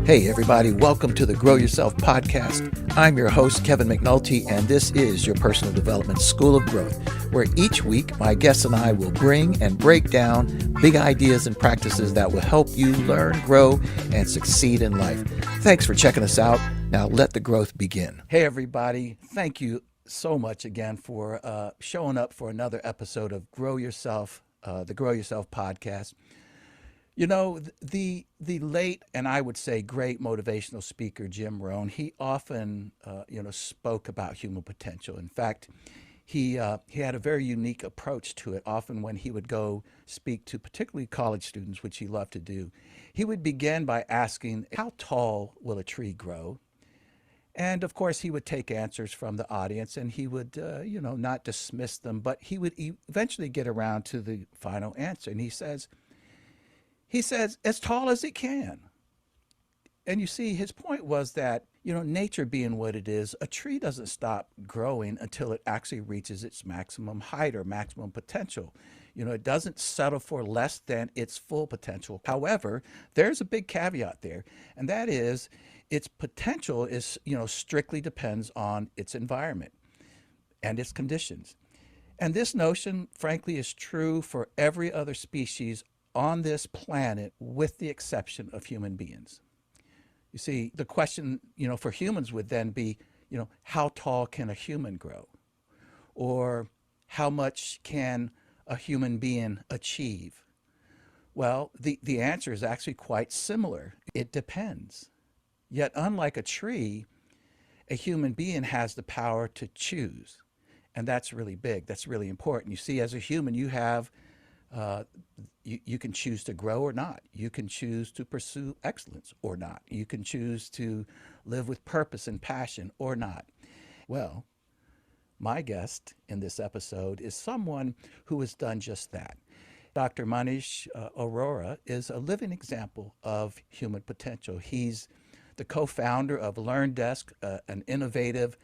Hey, everybody, welcome to the Grow Yourself podcast. I'm your host, Kevin McNulty, and this is your personal development school of growth, where each week my guests and I will bring and break down big ideas and practices that will help you learn, grow, and succeed in life. Thanks for checking us out. Now let the growth begin. Hey, everybody, thank you so much again for showing up for another episode of Grow Yourself, the Grow Yourself podcast. You know, the late and I would say great motivational speaker Jim Rohn, he often spoke about human potential. In fact, he had a very unique approach to it. Often when he would go speak to particularly college students, which he loved to do, he would begin by asking, "How tall will a tree grow?" And of course, he would take answers from the audience, and he would not dismiss them, but he would eventually get around to the final answer. And he says, as tall as it can. And you see, his point was that, nature being what it is, a tree doesn't stop growing until it actually reaches its maximum height or maximum potential. It doesn't settle for less than its full potential. However, there's a big caveat there, and that is its potential is, strictly depends on its environment and its conditions. And this notion, frankly, is true for every other species on this planet, with the exception of human beings. You see, the question, for humans would then be, how tall can a human grow? Or how much can a human being achieve? Well, the answer is actually quite similar. It depends. Yet, unlike a tree, a human being has the power to choose. And that's really big. That's really important. You see, as a human, you have you can choose to grow or not. You can choose to pursue excellence or not. You can choose to live with purpose and passion or not. Well, my guest in this episode is someone who has done just that. Dr. Manish Arora is a living example of human potential. He's the co-founder of LearnDesk, an innovative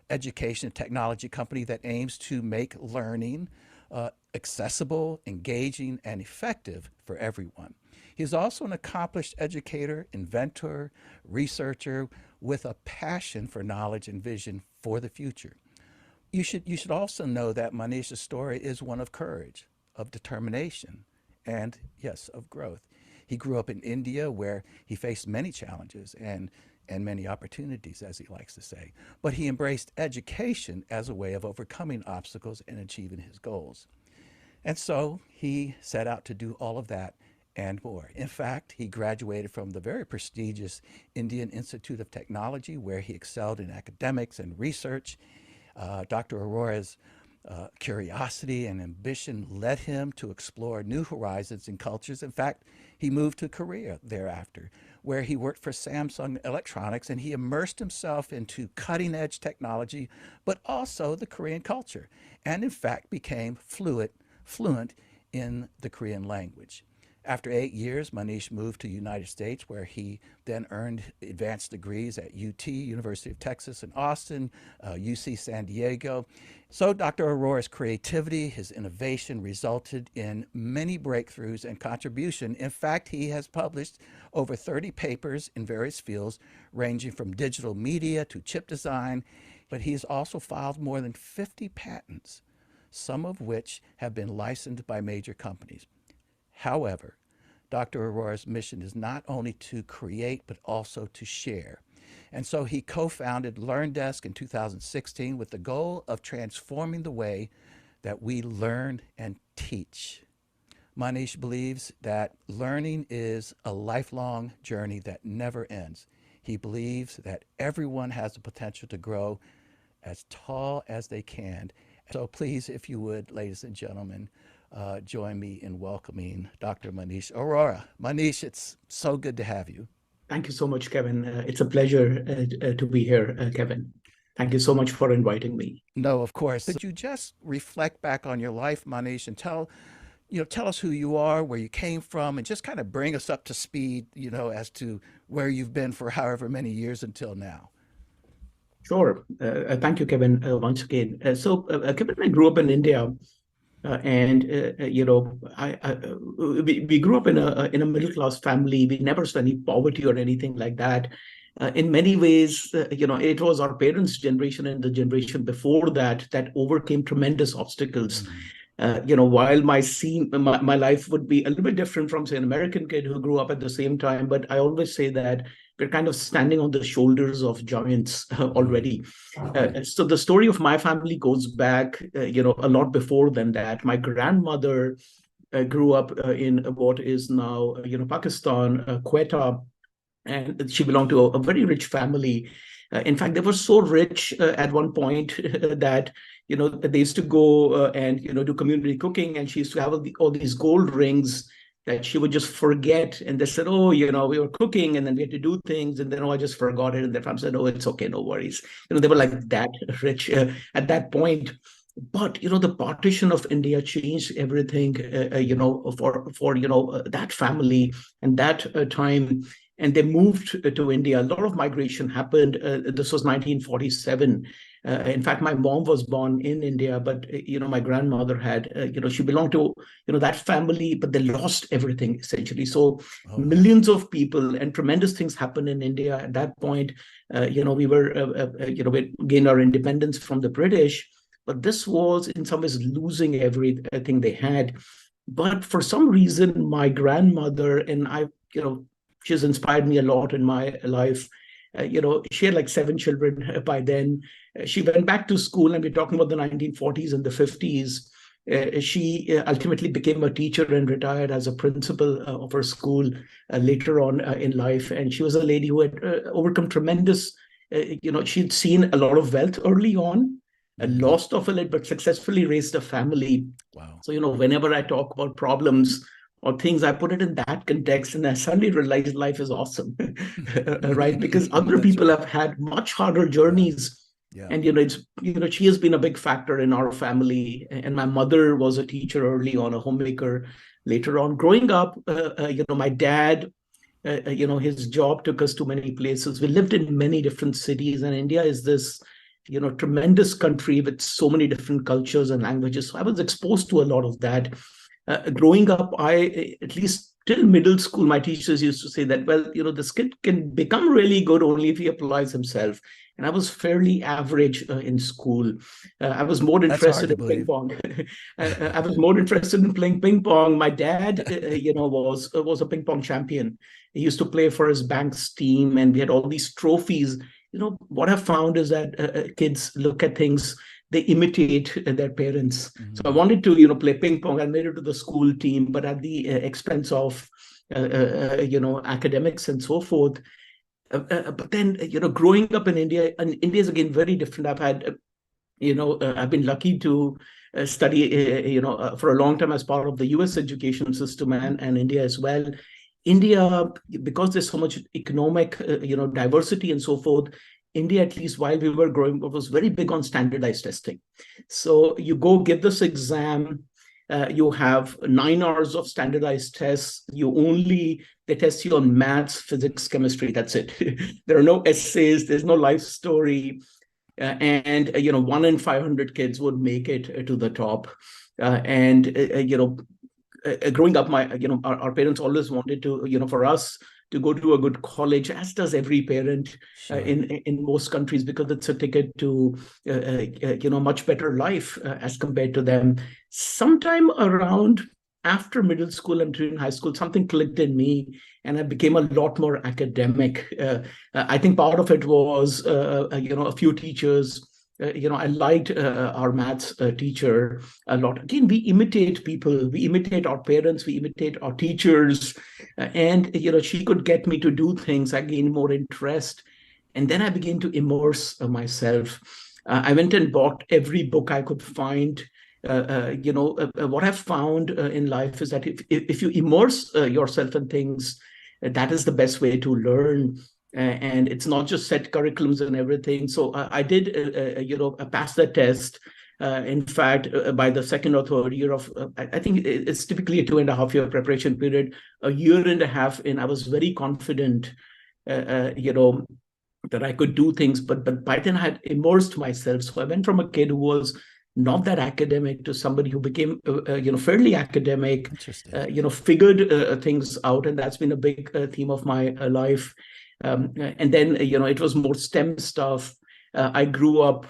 education technology company that aims to make learning accessible, engaging, and effective for everyone. He's also an accomplished educator, inventor, researcher with a passion for knowledge and vision for the future. You should also know that Manish's story is one of courage, of determination, and yes, of growth. He grew up in India where he faced many challenges and many opportunities, as he likes to say. But he embraced education as a way of overcoming obstacles and achieving his goals. And so he set out to do all of that and more. In fact, he graduated from the very prestigious Indian Institute of Technology, where he excelled in academics and research. Dr. Arora's curiosity and ambition led him to explore new horizons and cultures. In fact, he moved to Korea thereafter, where he worked for Samsung Electronics, and he immersed himself into cutting-edge technology, but also the Korean culture, and in fact became fluent in the Korean language. After 8 years, Manish moved to the United States, where he then earned advanced degrees at UT, University of Texas in Austin, UC San Diego. So Dr. Arora's creativity, his innovation resulted in many breakthroughs and contribution. In fact, he has published over 30 papers in various fields, ranging from digital media to chip design, but he's also filed more than 50 patents, some of which have been licensed by major companies. However, Dr. Arora's mission is not only to create, but also to share. And so he co-founded LearnDesk in 2016 with the goal of transforming the way that we learn and teach. Manish believes that learning is a lifelong journey that never ends. He believes that everyone has the potential to grow as tall as they can. So please, if you would, ladies and gentlemen, join me in welcoming Dr. Manish Arora. Manish, it's so good to have you. Thank you so much, Kevin. It's a pleasure to be here, Kevin. Thank you so much for inviting me. No, of course. Could you just reflect back on your life, Manish, and tell us who you are, where you came from, and just kind of bring us up to speed, as to where you've been for however many years until now. Sure. Thank you, Kevin, once again. Kevin, I grew up in India We grew up in a middle class family. We never saw any poverty or anything like that. In many ways, it was our parents' generation and the generation before that that overcame tremendous obstacles. Mm. While my life would be a little bit different from, say, an American kid who grew up at the same time, but I always say that we're kind of standing on the shoulders of giants Mm. already. So the story of my family goes back, a lot before than that. My grandmother grew up in what is now, Pakistan, Quetta, and she belonged to a very rich family. In fact, they were so rich at one point that they used to go and do community cooking, and she used to have all these gold rings that she would just forget. And they said, "Oh, we were cooking, and then we had to do things, and then I just forgot it." And their family said, "Oh, it's okay, no worries." They were like that rich at that point. But the partition of India changed everything. For that family and that time, and they moved to India. A lot of migration happened. This was 1947. In fact, my mom was born in India, but my grandmother had, she belonged to, that family, but they lost everything essentially. So Oh no. millions of people and tremendous things happened in India at that point. We gained our independence from the British, but this was in some ways losing everything they had. But for some reason, my grandmother and I, she's inspired me a lot in my life. She had like 7 children by then. She went back to school, and we're talking about the 1940s and the 50s. She ultimately became a teacher and retired as a principal of her school later on in life. And she was a lady who had overcome tremendous, she'd seen a lot of wealth early on, Mm. lost of it, but successfully raised a family. Wow. So, whenever I talk about problems or things, I put it in that context, and I suddenly realize life is awesome, right? Because other That's people right. have had much harder Yeah. journeys. Yeah. And, she has been a big factor in our family. And my mother was a teacher early on, a homemaker later on. Growing up, my dad, his job took us to many places. We lived in many different cities, and India is this, tremendous country with so many different cultures and languages. So I was exposed to a lot of that. Growing up, at least till middle school, my teachers used to say that, well, this kid can become really good only if he applies himself. And I was fairly average in school. I was more That's hard interested to in ping believe. pong. I was more interested in playing ping pong. My dad, was a ping pong champion. He used to play for his bank's team, and we had all these trophies. What I've found is that kids look at things, they imitate their parents. So I Mm. wanted to, play ping pong. I made it to the school team, but at the expense of, academics and so forth. But then, growing up in India, and India is again very different. I've been lucky to study, for a long time as part of the US education system, and India as well. India, because there's so much economic, diversity and so forth, India, at least while we were growing, was very big on standardized testing. So you go give this exam, you have 9 hours of standardized tests. They test you on maths, physics, chemistry. That's it. There are no essays. There's no life story. And 1 in 500 kids would make it to the top. And growing up, our parents always wanted to, for us to go to a good college, as does every parent Sure. in most countries, because it's a ticket to much better life as compared to them. Sometime around after middle school and during high school, something clicked in me, and I became a lot more academic. I think part of it was a few teachers. I liked our maths teacher a lot. Again, we imitate people, we imitate our parents, we imitate our teachers, and she could get me to do things. I gained more interest, and then I began to immerse myself. I went and bought every book I could find. What I've found in life is that if you immerse yourself in things, that is the best way to learn. And it's not just set curriculums and everything. So I did, pass the test. In fact, by the second or third year of, I think it's typically a 2.5 year preparation period. A year and a half in, I was very confident, that I could do things. But by then I had immersed myself. So I went from a kid who was not that academic to somebody who became, fairly academic, Interesting. figured things out. And that's been a big theme of my life. And then, it was more STEM stuff. I grew up,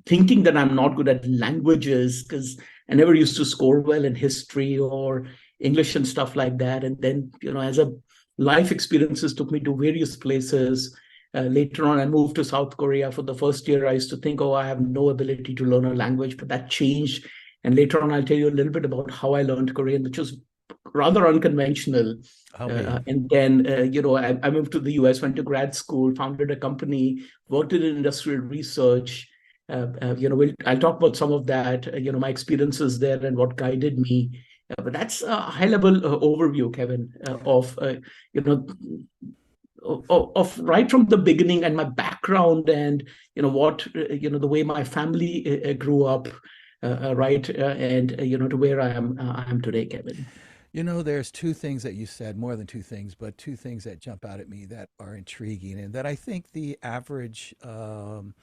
thinking that I'm not good at languages because I never used to score well in history or English and stuff like that. And then, as a life experiences took me to various places. Later on, I moved to South Korea. For the first year, I used to think, oh, I have no ability to learn a language, but that changed. And later on, I'll tell you a little bit about how I learned Korean, which was rather unconventional. Oh man. And then, I moved to the US, went to grad school, founded a company, worked in industrial research. I'll talk about some of that, my experiences there and what guided me. But that's a high level overview, Kevin, you know, of right from the beginning and my background and what the way my family grew up, right, and to where I am today, Kevin. There's two things that you said, more than two things, but two things that jump out at me that are intriguing and that I think the average, well,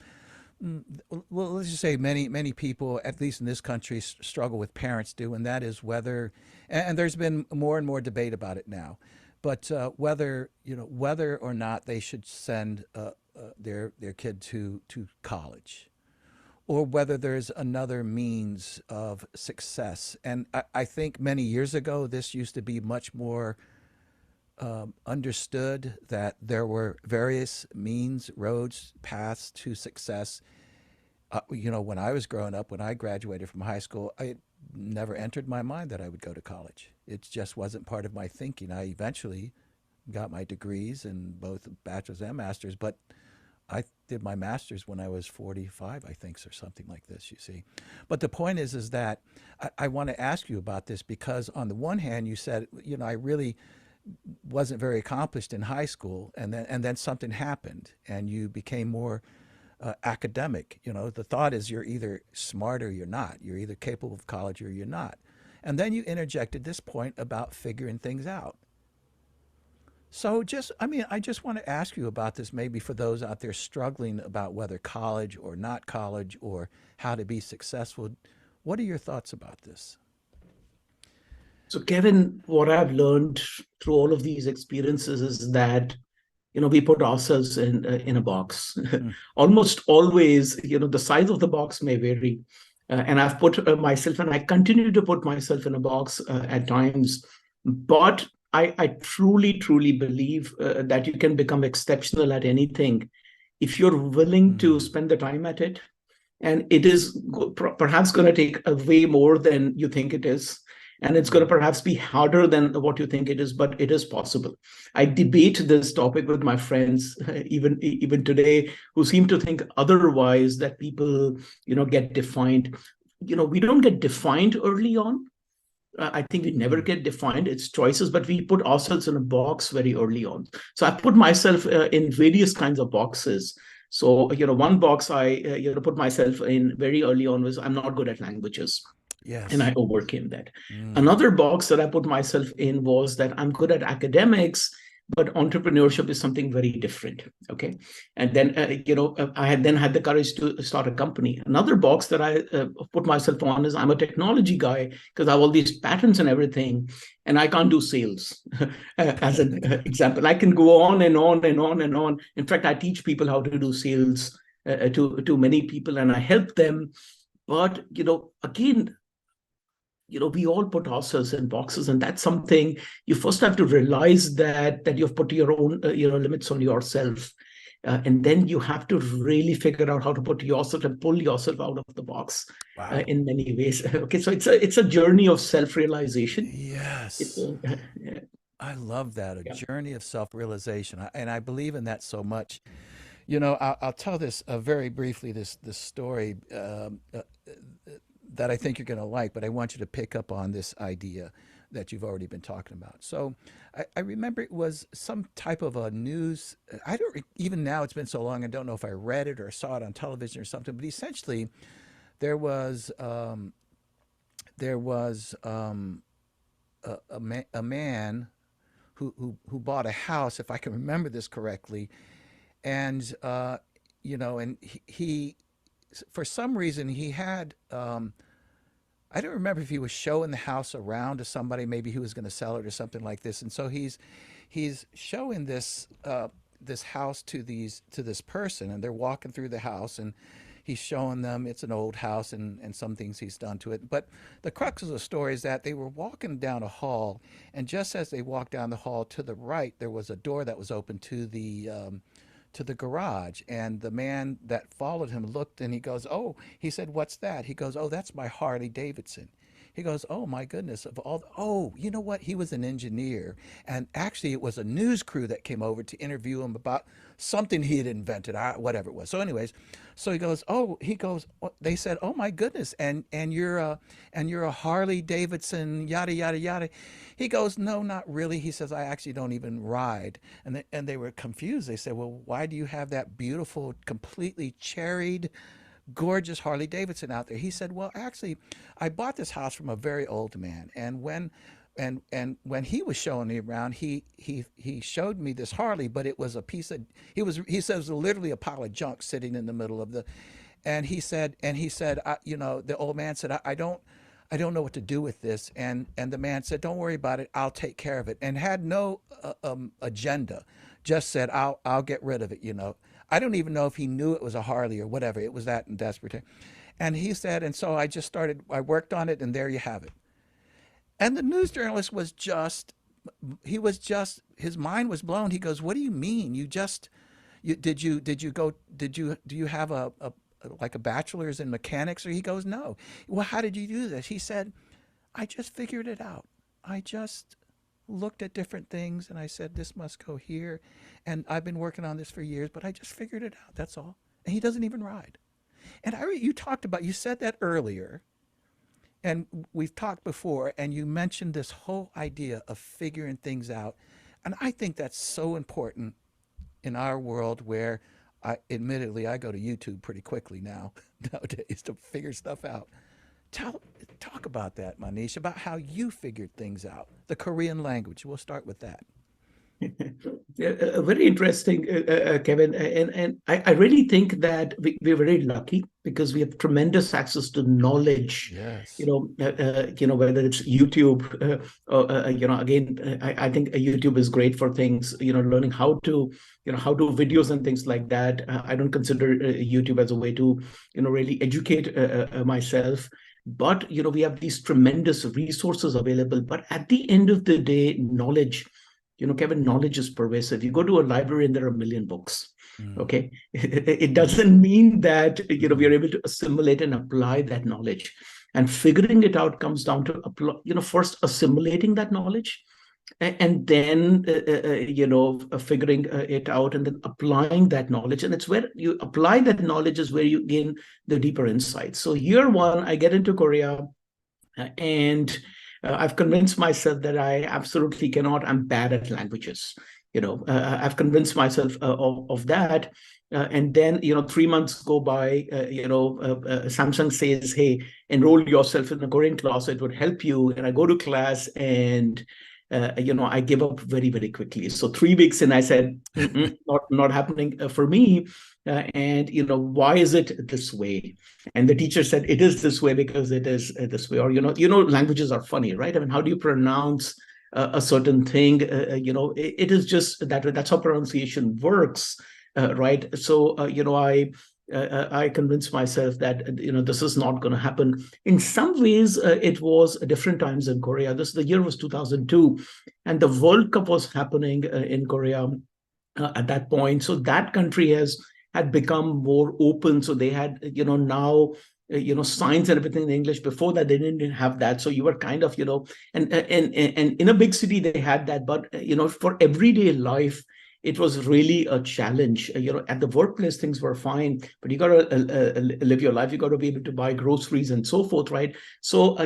let's just say many people, at least in this country, struggle with parents do, and that is whether, and there's been more and more debate about it now, but whether or not they should send their kid to college, or whether there's another means of success. And I think many years ago, this used to be much more understood that there were various means, roads, paths to success. When I was growing up, when I graduated from high school, it never entered my mind that I would go to college. It just wasn't part of my thinking. I eventually got my degrees in both bachelor's and master's, but I did my master's when I was 45, I think, or something like this, you see. But the point is that I want to ask you about this because on the one hand, you said, I really wasn't very accomplished in high school, and then something happened, and you became more academic. The thought is you're either smart or you're not. You're either capable of college or you're not. And then you interjected this point about figuring things out. So I just want to ask you about this maybe for those out there struggling about whether college or not college or how to be successful. What are your thoughts about this? So, Kevin, what I've learned through all of these experiences is that we put ourselves in a box. Hmm. Almost always, the size of the box may vary, and I've put myself, and I continue to put myself in a box at times. But I truly believe that you can become exceptional at anything if you're willing to Mm. spend the time at it. And it is perhaps going to take way more than you think it is, and it's going to Mm. perhaps be harder than what you think it is, but it is possible. I debate this topic with my friends, even today, who seem to think otherwise, that people get defined. We don't get defined early on. I think we never Mm. get defined. It's choices, but we put ourselves in a box very early on. So I put myself in various kinds of boxes. So one box I put myself in very early on was I'm not good at languages, and I Yes. overcame that. Mm. Another box that I put myself in was that I'm good at academics, but entrepreneurship is something very different. Okay, and then I had then had the courage to start a company. Another box that I put myself on is I'm a technology guy because I have all these patents and everything, and I can't do sales. As an example, I can go on and on and on and on. In fact, I teach people how to do sales to many people, and I help them. But again, we all put ourselves in boxes, and that's something you first have to realize that you've put your own limits on yourself, and then you have to really figure out how to put yourself and pull yourself out of the box Wow. in many ways. Okay, so it's a journey of self-realization. It's Yes. I love that. A yeah. journey of self realization. And I believe in that so much. I'll tell this very briefly, this story that I think you're going to like, but I want you to pick up on this idea that you've already been talking about. So I remember it was some type of a news. I don't even now, it's been so long, I don't know if I read it or saw it on television or something, but essentially there was there was a man who bought a house, if I can remember this correctly, and and he for some reason he had I don't remember if he was showing the house around to somebody. Maybe he was going to sell it or something like this. And so he's showing this house to this person, and they're walking through the house, and he's showing them it's an old house and some things he's done to it. But the crux of the story is that they were walking down a hall, and just as they walked down the hall to the right, there was a door that was open to the garage, and the man that followed him looked, and he goes, oh, he said, what's that? He goes, oh, that's my Harley Davidson. He goes, oh my goodness, of all oh, you know what, he was an engineer, and actually it was a news crew that came over to interview him about something he had invented, whatever it was. So anyways, so he goes, oh, they said, oh my goodness, and you're a Harley Davidson, yada yada yada. He goes, no, not really. He says, I actually don't even ride. And they were confused. They said, well, why do you have that beautiful, completely cherried, gorgeous Harley Davidson out there? He said, well, actually, I bought this house from a very old man, and when he was showing me around, he showed me this Harley, but it was a piece of he said it was literally a pile of junk sitting in the middle of the, and he said, the old man said, I don't know what to do with this, and the man said, don't worry about it, I'll take care of it, and had no agenda, just said, I'll get rid of it. I don't even know if he knew it was a Harley or whatever. It was that in desperate. And he said, and so I worked on it, and there you have it. And the news journalist his mind was blown. He goes, what do you mean? Do you have a like a bachelor's in mechanics? Or he goes, no. Well, how did you do this? He said, I just figured it out. I just looked at different things and I said, this must go here. And I've been working on this for years, but I just figured it out. That's all. And he doesn't even ride. And you said that earlier, and we've talked before, and you mentioned this whole idea of figuring things out. And I think that's so important in our world where admittedly, I go to YouTube pretty quickly nowadays to figure stuff out. Talk about that, Manish, about how you figured things out. The Korean language. We'll start with that. Yeah, very interesting, Kevin. And I really think that we're very lucky because we have tremendous access to knowledge. Yes. Whether it's YouTube, again, I think YouTube is great for things. Learning how to videos and things like that. I don't consider YouTube as a way to really educate myself. But we have these tremendous resources available. But at the end of the day, knowledge. Kevin, knowledge is pervasive. You go to a library and there are a million books. Okay. It doesn't mean that, we are able to assimilate and apply that knowledge. And figuring it out comes down to, first assimilating that knowledge and then, figuring it out and then applying that knowledge. And it's where you apply that knowledge is where you gain the deeper insights. So year one, I get into Korea and I've convinced myself that I absolutely cannot. I'm bad at languages. I've convinced myself of that. And then, 3 months go by, Samsung says, hey, enroll yourself in a Korean class. It would help you. And I go to class and, I give up very, very quickly. So 3 weeks in, I said, not happening for me. And why is it this way? And the teacher said it is this way because it is this way. Or languages are funny, right? I mean, how do you pronounce a certain thing? It is just that. That's how pronunciation works, right? So I convinced myself that this is not going to happen. In some ways, it was different times in Korea. The year was 2002, and the World Cup was happening in Korea at that point. So that country had become more open. So they had, now, signs and everything in English. Before that, they didn't have that. So you were kind of, and in a big city, they had that. But, for everyday life, it was really a challenge. At the workplace, things were fine, but you got to live your life. You got to be able to buy groceries and so forth, right? So,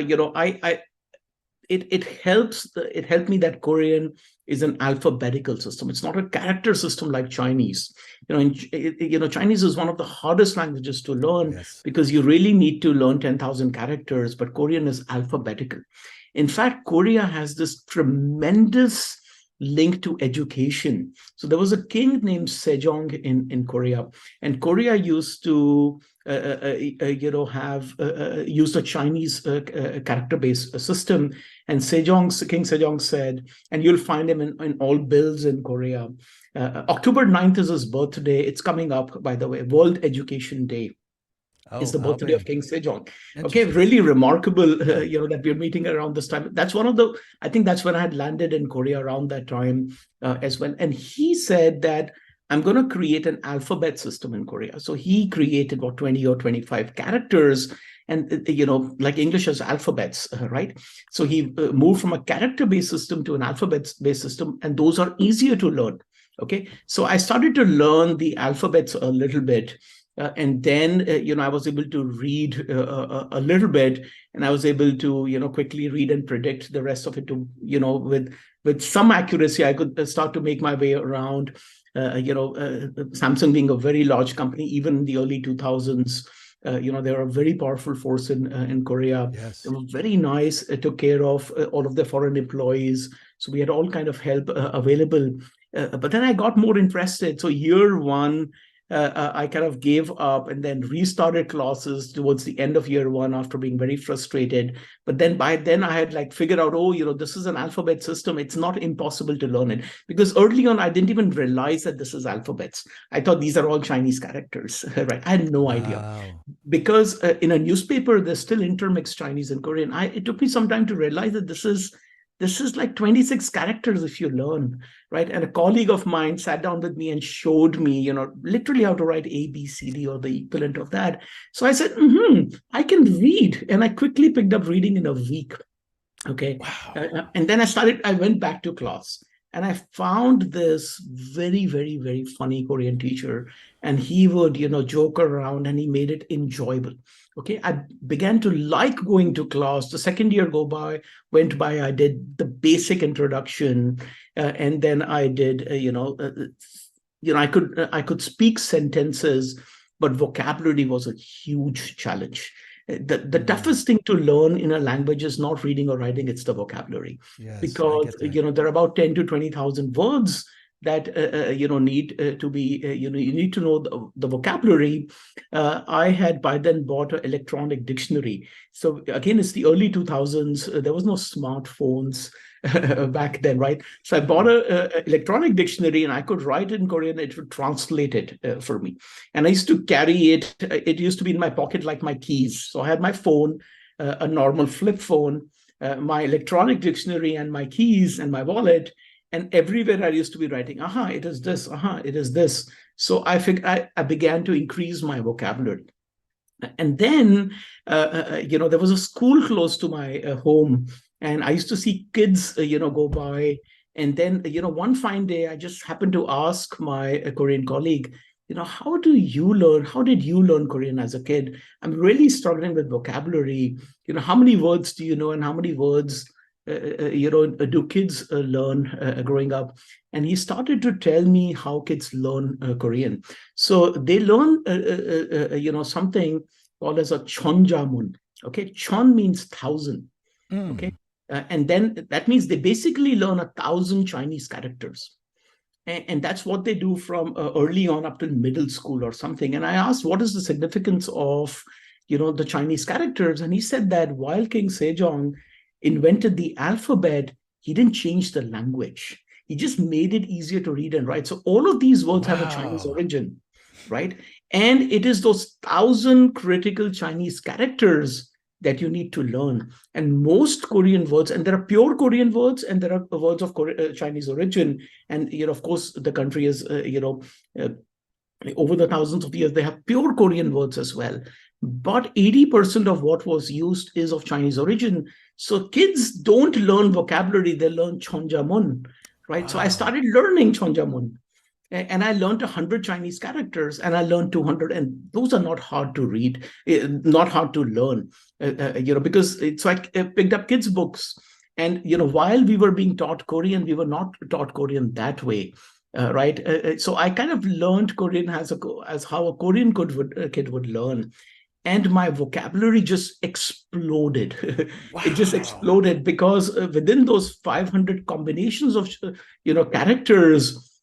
it helped me that Korean is an alphabetical system. It's not a character system like Chinese. Chinese is one of the hardest languages to learn. Yes. Because you really need to learn 10,000 characters, but Korean is alphabetical. In fact, Korea has this tremendous link to education. So there was a king named Sejong in Korea, and Korea used to have used a Chinese character-based system. And King Sejong said, and you'll find him in all bills in Korea. October 9th is his birthday. It's coming up, by the way, World Education Day is Oh, the I'll birthday of be King Sejong. Okay, interesting. really remarkable, Yeah. that we're meeting around this time. That's I think that's when I had landed in Korea around that time as well. And he said that I'm going to create an alphabet system in Korea. So he created what, 20 or 25 characters. And, like English has alphabets, right? So he moved from a character based system to an alphabet based system. And those are easier to learn. Okay. So I started to learn the alphabets a little bit. And then, I was able to read a little bit, and I was able to, quickly read and predict the rest of it to, with some accuracy, I could start to make my way around, Samsung being a very large company, even in the early 2000s. They were a very powerful force in Korea. They Yes. were very nice, took care of all of their foreign employees. So we had all kind of help available. But then I got more interested. So year one, I kind of gave up and then restarted classes towards the end of year one after being very frustrated. But then by then I had like figured out, oh, this is an alphabet system. It's not impossible to learn it, because early on I didn't even realize that this is alphabets. I thought these are all Chinese characters, right? I had no idea, Wow. because in a newspaper there's still intermixed Chinese and Korean. It took me some time to realize that this is like 26 characters if you learn, right? And a colleague of mine sat down with me and showed me, literally how to write A, B, C, D, or the equivalent of that. So I said, I can read. And I quickly picked up reading in a week. Okay. Wow. And then I went back to class, and I found this very, very, very funny Korean teacher, and he would, joke around, and he made it enjoyable. Okay. I began to like going to class. The second year went by. I did the basic introduction, and then I did, I could speak sentences, but vocabulary was a huge challenge. The Mm. toughest thing to learn in a language is not reading or writing, it's the vocabulary. Yes, I Because get that. there are about 10 to 20,000 words that need to be, you need to know the vocabulary. I had by then bought an electronic dictionary. So again, it's the early 2000s. There was no smartphones back then, right? So I bought a electronic dictionary, and I could write it in Korean. It would translate it for me. And I used to carry it. It used to be in my pocket like my keys. So I had my phone, a normal flip phone, my electronic dictionary, and my keys and my wallet. And everywhere I used to be writing, it is this, it is this. So I began to increase my vocabulary. And then, there was a school close to my home, and I used to see kids, go by. And then, one fine day, I just happened to ask my Korean colleague, how did you learn Korean as a kid? I'm really struggling with vocabulary. How many words do you know, and how many words, do kids learn growing up? And he started to tell me how kids learn Korean. So they learn, something called as a chonjamun. Okay, chon means thousand. Okay, Mm. and then that means they basically learn 1,000 Chinese characters, and that's what they do from early on up till middle school or something. And I asked, what is the significance of the Chinese characters? And he said that while King Sejong invented the alphabet, he didn't change the language. He just made it easier to read and write. So all of these words have a Chinese Wow. origin, right? And it is those 1,000 critical Chinese characters that you need to learn. And most Korean words, and there are pure Korean words, and there are words of Chinese origin. And of course, the country is uh, over the thousands of years, they have pure Korean words as well. But 80% of what was used is of Chinese origin. So kids don't learn vocabulary, they learn Chonjamun, right? So I Wow. started learning Chonjamun, and I learned 100 Chinese characters, and I learned 200, and those are not hard to read, not hard to learn, because so I picked up kids' books. And, while we were being taught Korean, we were not taught Korean that way. Right. So I kind of learned Korean as how a Korean kid would learn. And my vocabulary just exploded. It just Wow. exploded because within those 500 combinations of, characters,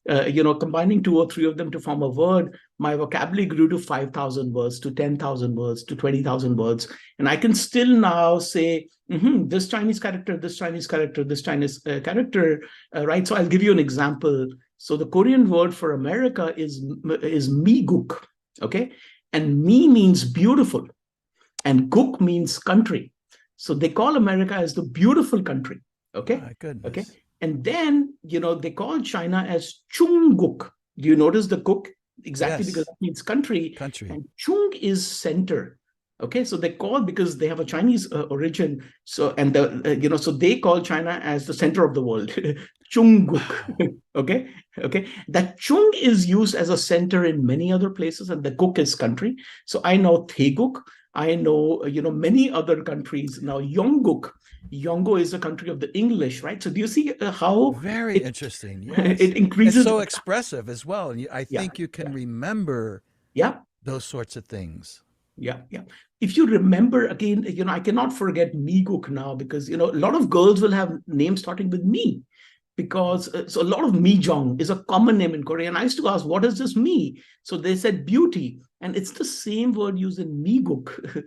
combining two or three of them to form a word, my vocabulary grew to 5,000 words, to 10,000 words, to 20,000 words. And I can still now say, this Chinese character, this Chinese character, this Chinese character, right? So I'll give you an example. So the Korean word for America is Miguk, okay? And Mi means beautiful, and Guk means country. So they call America as the beautiful country, okay? My goodness. Okay. And then, they call China as Chungguk. Do you notice the Guk? Exactly, Yes. because that means country. Country. And Chung is center. Okay, so they call, because they have a Chinese origin. So, and so they call China as the center of the world, Chungguk. Wow. Okay. That Chung is used as a center in many other places, and the Guk is country. So I know Theguk. I know, many other countries. Now, Yongguk. Yongo is the country of the English, right? So do you see how Very interesting. Yes. it increases? It's so expressive as well. And I think you can remember those sorts of things. Yeah. If you remember, again, I cannot forget Miguk now, because, a lot of girls will have names starting with me, because so a lot of Mijong is a common name in Korea. And I used to ask, what does this mean? So they said beauty. And it's the same word used in Miguk,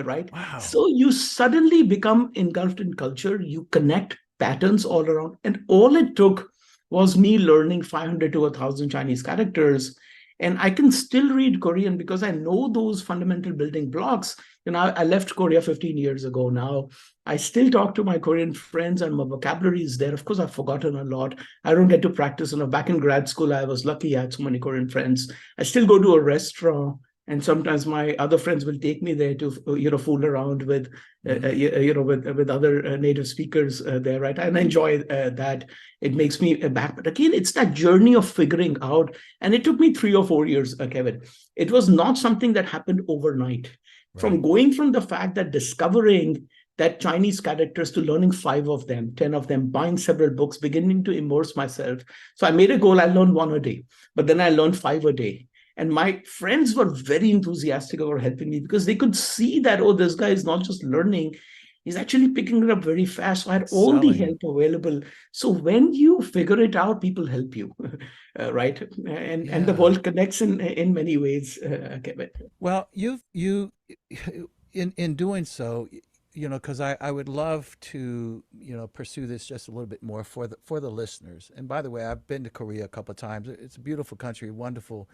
right? Wow. So you suddenly become engulfed in culture. You connect patterns all around. And all it took was me learning 500 to 1,000 Chinese characters. And I can still read Korean because I know those fundamental building blocks. I left Korea 15 years ago now. I still talk to my Korean friends, and my vocabulary is there. Of course, I've forgotten a lot. I don't get to practice. Back in grad school, I was lucky. I had so many Korean friends. I still go to a restaurant, and sometimes my other friends will take me there to, fool around with, with other native speakers there, right? And I enjoy that. It makes me back. But again, it's that journey of figuring out. And it took me 3 or 4 years, Kevin. It was not something that happened overnight. Right. From going from the fact that discovering that Chinese characters to learning 5 of them, 10 of them, buying several books, beginning to immerse myself. So I made a goal, I learned 1 a day, but then I learned 5 a day. And my friends were very enthusiastic about helping me, because they could see that, oh, this guy is not just learning, he's actually picking it up very fast. So I had all the help available. So when you figure it out, people help you, right? And the world connects in many ways, Kevin. Well, you in doing so, because I would love to, pursue this just a little bit more for the listeners. And by the way, I've been to Korea a couple of times. It's a beautiful country, wonderful,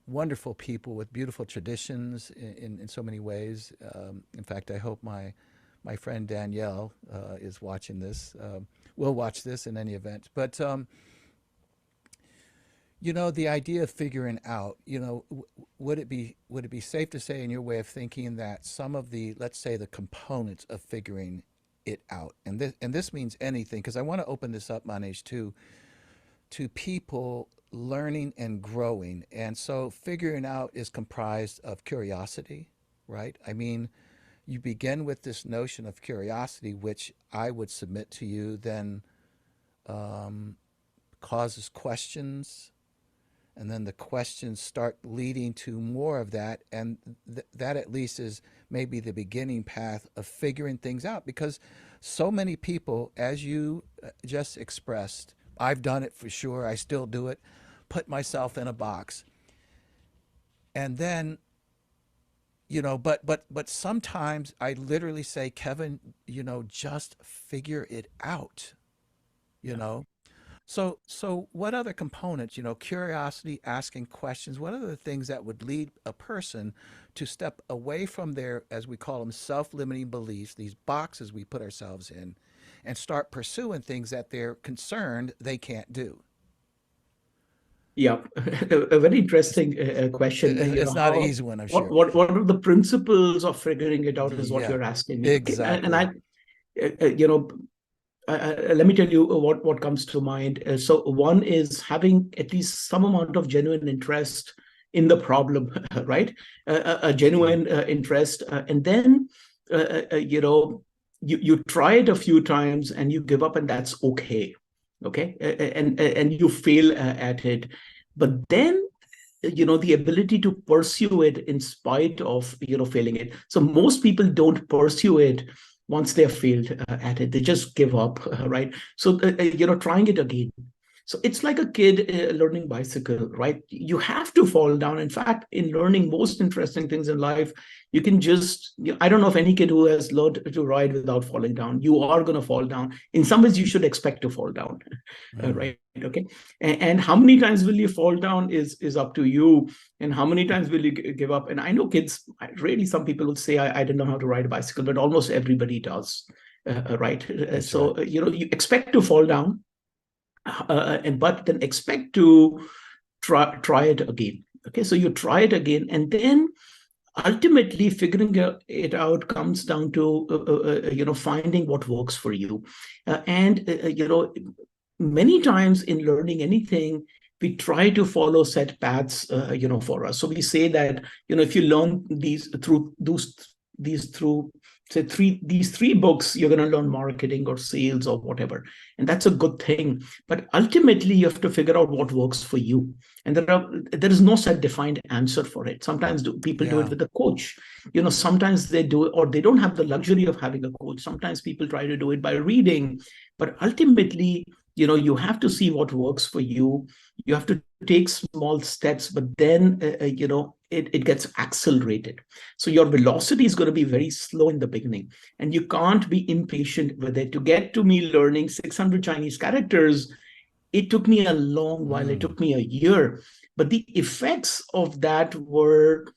wonderful people with beautiful traditions in so many ways. In fact, I hope my friend Danielle is watching this. Will watch this in any event. But the idea of figuring out, would it be safe to say, in your way of thinking, that some of the, let's say, the components of figuring it out, and this means anything, because I want to open this up, Manish, to people learning and growing. And so figuring out is comprised of curiosity, right? I mean, you begin with this notion of curiosity, which I would submit to you then causes questions, and then the questions start leading to more of that, and that at least is maybe the beginning path of figuring things out. Because so many people, as you just expressed, I've done it for sure, I still do it, put myself in a box, and then but sometimes I literally say, Kevin, just figure it out, So what other components, curiosity, asking questions, what are the things that would lead a person to step away from their, as we call them, self-limiting beliefs, these boxes we put ourselves in, and start pursuing things that they're concerned they can't do? Yeah, a very interesting question. It's not an easy one, I'm sure. What are the principles of figuring it out is what you're asking me. Exactly. And I, let me tell you what comes to mind. So one is having at least some amount of genuine interest in the problem, right? A genuine interest. And then, you try it a few times and you give up, and that's okay. Okay. And you fail at it. But then, the ability to pursue it in spite of, failing it. So most people don't pursue it once they have failed at it. They just give up, right? So, trying it again. So it's like a kid learning bicycle, right? You have to fall down. In fact, in learning most interesting things in life, you can just, I don't know of any kid who has learned to ride without falling down. You are going to fall down. In some ways, you should expect to fall down, Mm. right? Okay. And how many times will you fall down is up to you. And how many times will you give up? And I know kids, really, some people will say, I didn't know how to ride a bicycle, but almost everybody does, right? That's right. You expect to fall down, and but then expect to try it again. Okay, so you try it again, and then ultimately figuring it out comes down to finding what works for you. And many times in learning anything, we try to follow set paths, for us. So we say that, if you learn these through say these three books, you're going to learn marketing or sales or whatever, and that's a good thing. But ultimately, you have to figure out what works for you, and there is no set defined answer for it. Sometimes people do it Yeah. with a coach. Sometimes they do it, or they don't have the luxury of having a coach. Sometimes people try to do it by reading, but ultimately, you have to see what works for you. You have to take small steps, but then it gets accelerated. So your velocity is going to be very slow in the beginning, and you can't be impatient with it. To get to me learning 600 Chinese characters, it took me a long while. It Mm. took me a year, but the effects of that were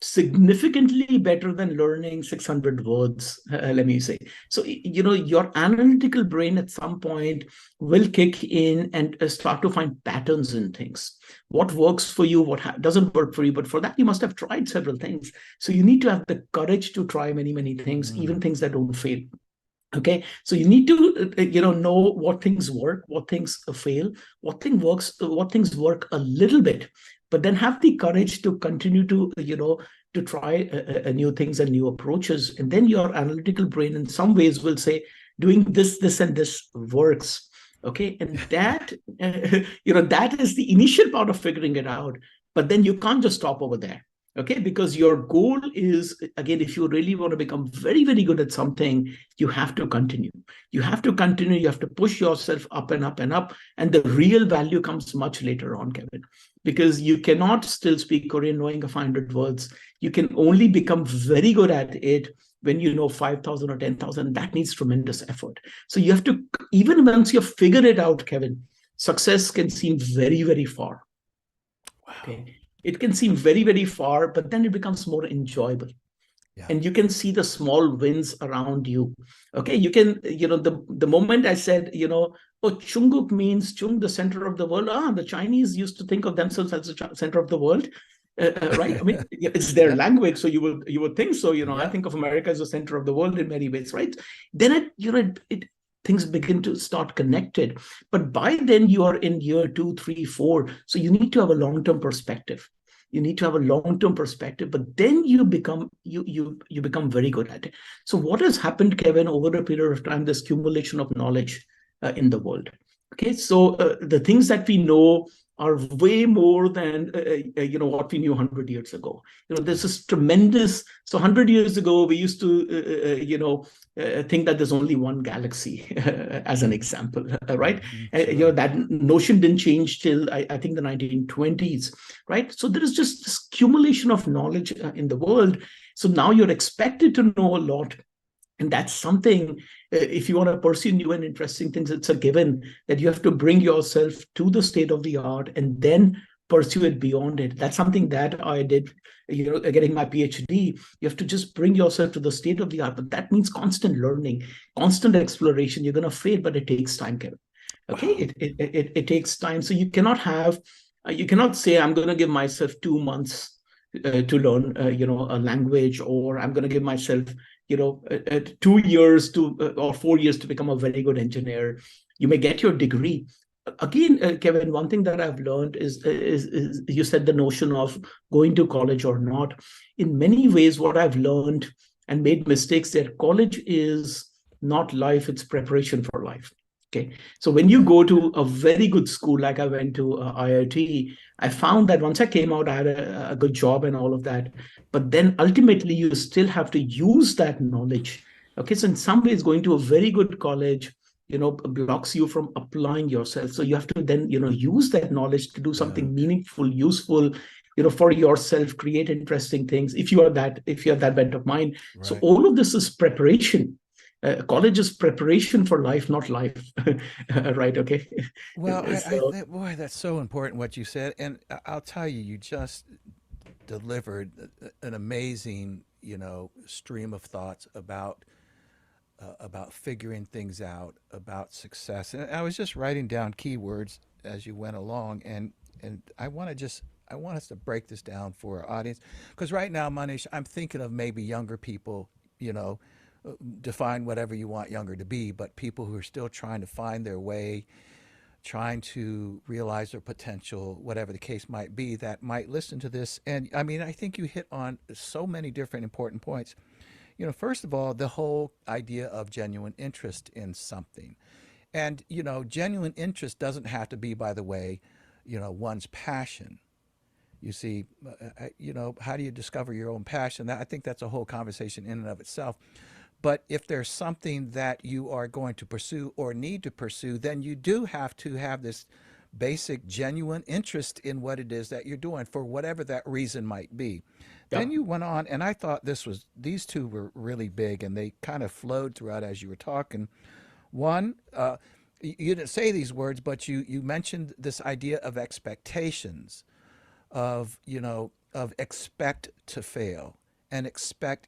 significantly better than learning 600 words, let me say. So your analytical brain at some point will kick in and start to find patterns in things. What works for you, what doesn't work for you, but for that you must have tried several things. So you need to have the courage to try many things, Mm. even things that don't fail. Okay, so you need to know what things work, what things fail, what things work a little bit, but then have the courage to continue to to try new things and new approaches. And then your analytical brain in some ways will say, doing this and this works. Okay, and that that is the initial part of figuring it out, but then you can't just stop over there. Okay, because your goal is, again, if you really want to become very good at something, you have to continue. You have to continue. You have to push yourself up and up and up. And the real value comes much later on, Kevin, because you cannot still speak Korean knowing 500 words. You can only become very good at it when you know 5,000 or 10,000. That needs tremendous effort. So you have to, even once you figure it out, Kevin, success can seem very far. Wow. Okay. It can seem very far, but then it becomes more enjoyable, Yeah. and you can see the small wins around you. Okay, you can, the moment I said, oh, Chunguk means Chung, the center of the world. The Chinese used to think of themselves as the center of the world, right? I mean, it's their Yeah. language, so you would think so. I Yeah. think of America as the center of the world in many ways, right? Then it things begin to start connected. But by then you are in year 2, 3, 4, so you need to have a long-term perspective. You need to have a long-term perspective, but then you become very good at it. So what has happened, Kevin, over a period of time, this accumulation of knowledge in the world. Okay, so the things that we know are way more than what we knew 100 years ago. There's this tremendous. So 100 years ago, we used to think that there's only one galaxy, as an example, right? Hmm. Sure. That notion didn't change till I think the 1920s, right? So there is just this accumulation of knowledge in the world. So now you're expected to know a lot, and that's something, if you want to pursue new and interesting things, it's a given that you have to bring yourself to the state of the art and then pursue it beyond it. That's something that I did, getting my PhD. You have to just bring yourself to the state of the art, but that means constant learning, constant exploration. You're going to fail, but it takes time, Kevin. Okay, Wow. it takes time. So you cannot say, I'm going to give myself 2 months to learn a language, or I'm going to give myself 2 years to or 4 years to become a very good engineer. You may get your degree. Again, Kevin, one thing that I've learned is you said the notion of going to college or not. In many ways, what I've learned and made mistakes there, college is not life, it's preparation for life. Okay. So when you Yeah. go to a very good school, like I went to IIT, I found that once I came out, I had a good job and all of that. But then ultimately, you still have to use that knowledge. Okay. So in some ways, going to a very good college, blocks you from applying yourself. So you have to then, use that knowledge to do Yeah. something meaningful, useful, for yourself, create interesting things if you have that bent of mind. So Right. all of this is preparation. College is preparation for life, not life. Right? Okay. Well, I So think, boy, that's so important what you said, and I'll tell you, you just delivered an amazing, stream of thoughts about figuring things out, about success. And I was just writing down keywords as you went along, and I want us to break this down for our audience because right now, Manish, I'm thinking of maybe younger people, you know, define whatever you want younger to be, but people who are still trying to find their way, trying to realize their potential, whatever the case might be, that might listen to this. And I mean, I think you hit on so many different important points. First of all, the whole idea of genuine interest in something. And, genuine interest doesn't have to be, by the way, one's passion. You see, how do you discover your own passion? I think that's a whole conversation in and of itself. But if there's something that you are going to pursue or need to pursue, then you do have to have this basic, genuine interest in what it is that you're doing for whatever that reason might be. yeah, Then you went on, and I thought these two were really big, and they kind of flowed throughout as you were talking. One, you didn't say these words, but you mentioned this idea of expectations, of expect to fail and expect,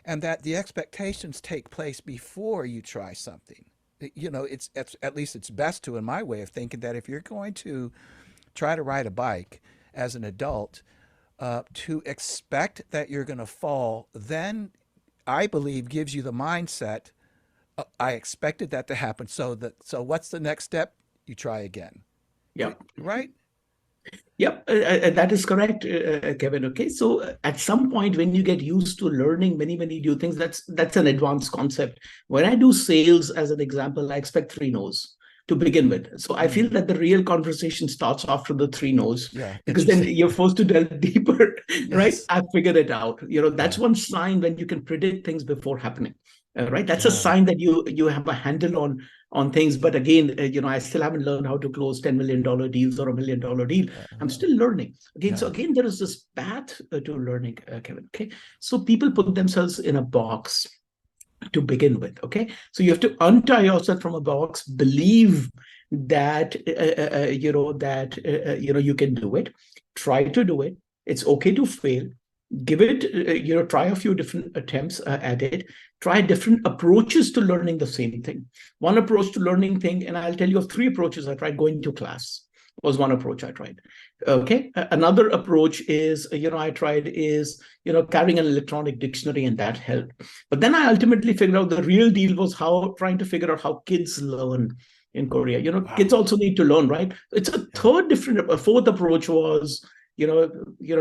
and that the expectations take place before you try something. It's at least it's best to, in my way of thinking, that if you're going to try to ride a bike as an adult, to expect that you're going to fall, then I believe gives you the mindset. I expected that to happen. So what's the next step? You try again, yeah. right? Yep, that is correct, Kevin. Okay, so at some point when you get used to learning many, many new things, that's an advanced concept. When I do sales, as an example, I expect three no's to begin with. So I feel Mm, that the real conversation starts after the three no's, yeah, because then interesting. you're forced to delve deeper, right? Yes. I figured it out. That's Yeah. one sign when you can predict things before happening. Right, that's a Yeah. sign that you have a handle on things. But again, I still haven't learned how to close $10 million deals or $1 million deal. I'm Uh, still learning. Again, so yeah. again, there is this path to learning, Kevin. Okay, so people put themselves in a box to begin with. Okay, so you have to untie yourself from a box, believe that you can do it, try to do it. It's okay to fail. Give it, try a few different attempts at it. Try different approaches to learning the same thing. One approach to learning thing, and I'll tell you of three approaches I tried. Going to class was one approach I tried. Okay, another approach is, I tried is, carrying an electronic dictionary, and that helped. But then I ultimately figured out the real deal was how trying to figure out how kids learn in Korea. Kids Wow. also need to learn, right? It's Yeah. a fourth approach was,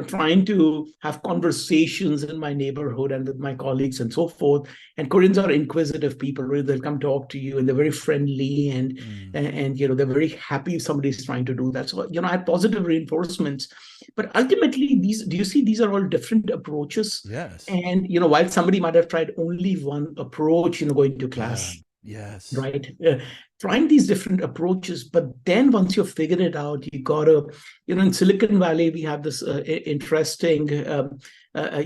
trying to have conversations in my neighborhood and with my colleagues and so forth. And Koreans are inquisitive people, right? They'll come talk to you, and they're very friendly, and Mm. and they're very happy if somebody's trying to do that. So I had positive reinforcements. But ultimately, do you see, these are all different approaches. Yes. And while somebody might have tried only one approach, going to Yeah. class, Yes. right? Trying these different approaches, but then once you've figured it out, you gotta, in Silicon Valley, we have this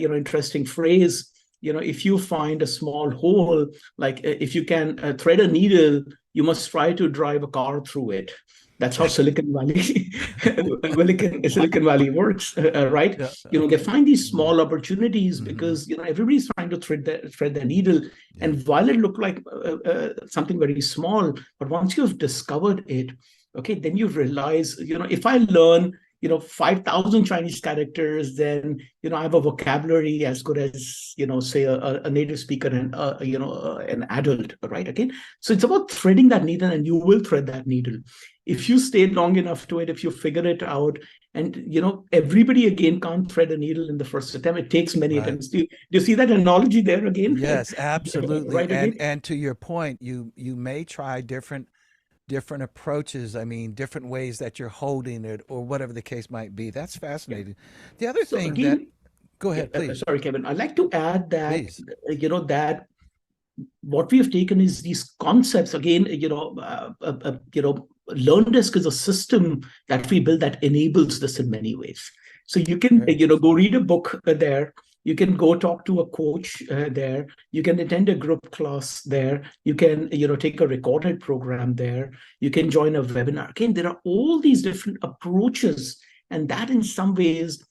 interesting phrase. If you find a small hole, like if you can thread a needle, you must try to drive a car through it. That's how Silicon Valley, Wow. Silicon Valley works, right? Yeah. They Okay. find these Mm-hmm. small opportunities Mm-hmm. because everybody's trying to thread the needle. Yeah. And while it looked like something very small, but once you've discovered it, okay, then you realize, if I learn, 5,000 Chinese characters, then, I have a vocabulary as good as, say a native speaker and, an adult, right? Again, so it's about threading that needle, and you will thread that needle. If you stay long enough to it, if you figure it out, and, everybody again can't thread a needle in the first attempt. It takes many Right. attempts. Do you see that analogy there again? Yes, absolutely. Right And again? and to your point, you may try different approaches. I mean, different ways that you're holding it or whatever the case might be. That's Yeah. fascinating. The other So thing that again, go yeah, ahead, please. sorry, Kevin. I'd like to add that, Please. that what we have taken is these concepts again. LearnDesk is a system that we build that enables this in many ways. So you can Right. go read a book there. You can go talk to a coach there. You can attend a group class there. You can take a recorded program there. You can join a webinar. Again, there are all these different approaches, and that in some ways,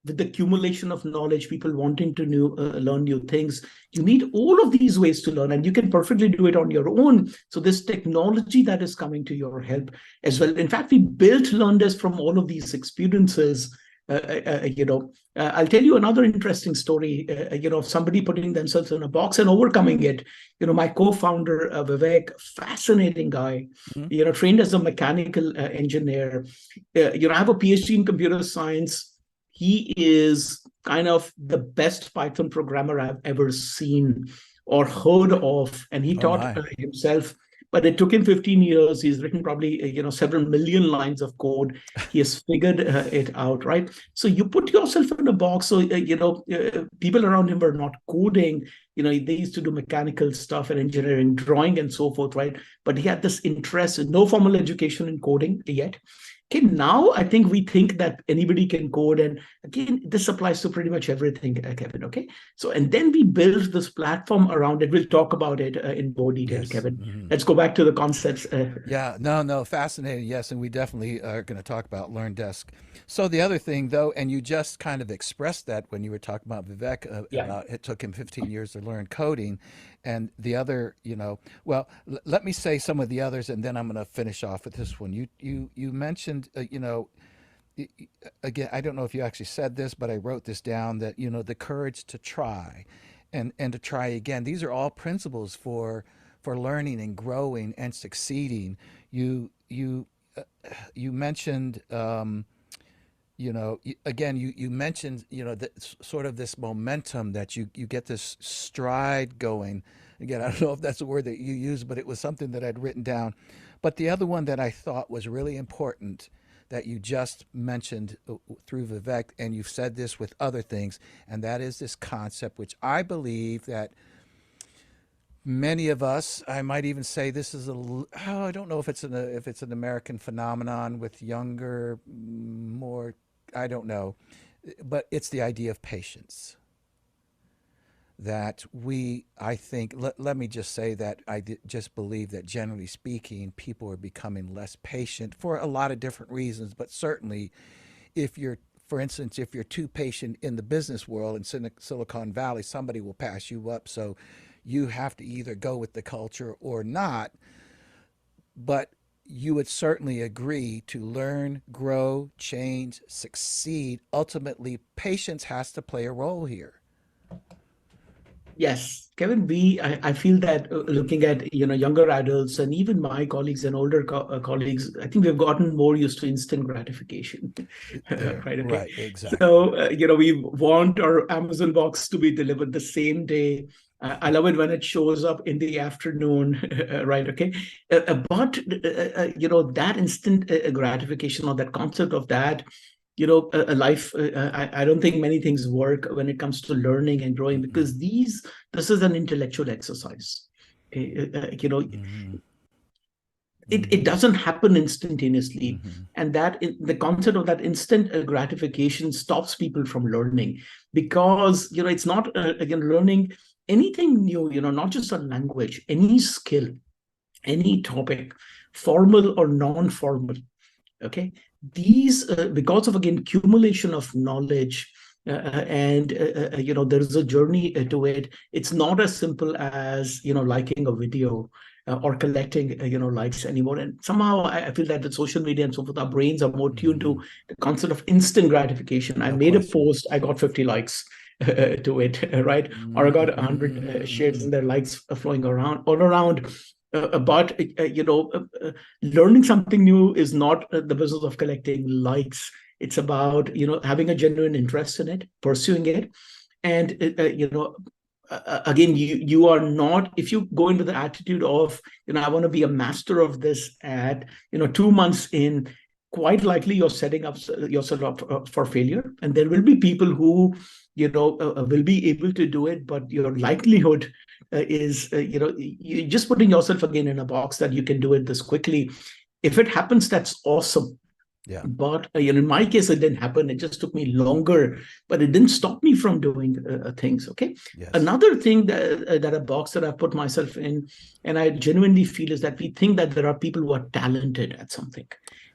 with the accumulation of knowledge, people wanting to learn new things, you need all of these ways to learn, and you can perfectly do it on your own. So this technology that is coming to your help as well. In fact, we built LearnDesk from all of these experiences. I'll tell you another interesting story, of somebody putting themselves in a box and overcoming it. My co-founder, Vivek, fascinating guy, Mhm. trained as a mechanical engineer. I have a PhD in computer science. He is kind of the best Python programmer I've ever seen or heard of, and he Oh taught my. himself. But it took him 15 years. He's written probably several million lines of code. He has figured it out, right? So you put yourself in a box. So people around him were not coding. They used to do mechanical stuff and engineering, drawing, and so forth, right? But he had this interest, no formal education in coding yet. Okay, now I think we think that anybody can code. And again, this applies to pretty much everything, Kevin. Okay. So, and then we build this platform around it. We'll talk about it in more detail, Yes. Kevin. Mhm. Let's go back to the concepts. Yeah, no, no, fascinating. Yes, and we definitely are going to talk about LearnDesk. So the other thing, though, and you just kind of expressed that when you were talking about Vivek, Yeah. about it took him 15 years to learn coding, and the other, well, let me say some of the others, and then I'm going to finish off with this one. You mentioned, again, I don't know if you actually said this, but I wrote this down that the courage to try, and to try again. These are all principles for learning and growing and succeeding. You mentioned, again, you mentioned, that sort of this momentum that you get this stride going. Again, I don't know if that's a word that you use, but it was something that I'd written down. But the other one that I thought was really important that you just mentioned through Vivek, and you've said this with other things, and that is this concept, which I believe that many of us, I might even say this is I don't know if it's an American phenomenon with younger, more, I don't know, but it's the idea of patience. That I think, let me just say that just believe that generally speaking, people are becoming less patient for a lot of different reasons, but certainly if you're, for instance, if you're too patient in the business world in Silicon Valley, somebody will pass you up. So you have to either go with the culture or not. But you would certainly agree to learn, grow, change, succeed. Ultimately, patience has to play a role here. Yes, Kevin, I feel that looking at younger adults and even my colleagues and older colleagues, I think we've gotten more used to instant gratification, There, right? Okay, right, exactly. so we want our Amazon box to be delivered the same day. I love it when it shows up in the afternoon, right? Okay, but that instant gratification or that concept of that a life, I don't think many things work when it comes to learning and growing, Mm-mm. because this is an intellectual exercise. Mm-hmm. It Mm-hmm. doesn't happen instantaneously, Mm-hmm. and that the concept of that instant gratification stops people from learning, because it's not again learning anything new, not just a language, any skill, any topic, formal or non-formal. Okay, these because of again accumulation of knowledge, and there is a journey to it. It's not as simple as liking a video or collecting likes anymore. And somehow I feel that with social media and so forth, our brains are more tuned Mm-hmm. to the concept of instant gratification. I No made a question. post, I got 50 likes to it, right? Or I got 100 shares, Mm-hmm. and their likes flowing around all around. But learning something new is not the business of collecting likes. It's about having a genuine interest in it, pursuing it, and again, you are not, if you go into the attitude of I want to be a master of this at 2 months in, quite likely you're setting up yourself up for failure. And there will be people who will be able to do it, but your likelihood is, you just putting yourself again in a box that you can do it this quickly. If it happens, that's awesome. Yeah. But in my case, it didn't happen. It just took me longer, but it didn't stop me from doing things. Okay. Yes. Another thing that a box that I put myself in, and I genuinely feel, is that we think that there are people who are talented at something.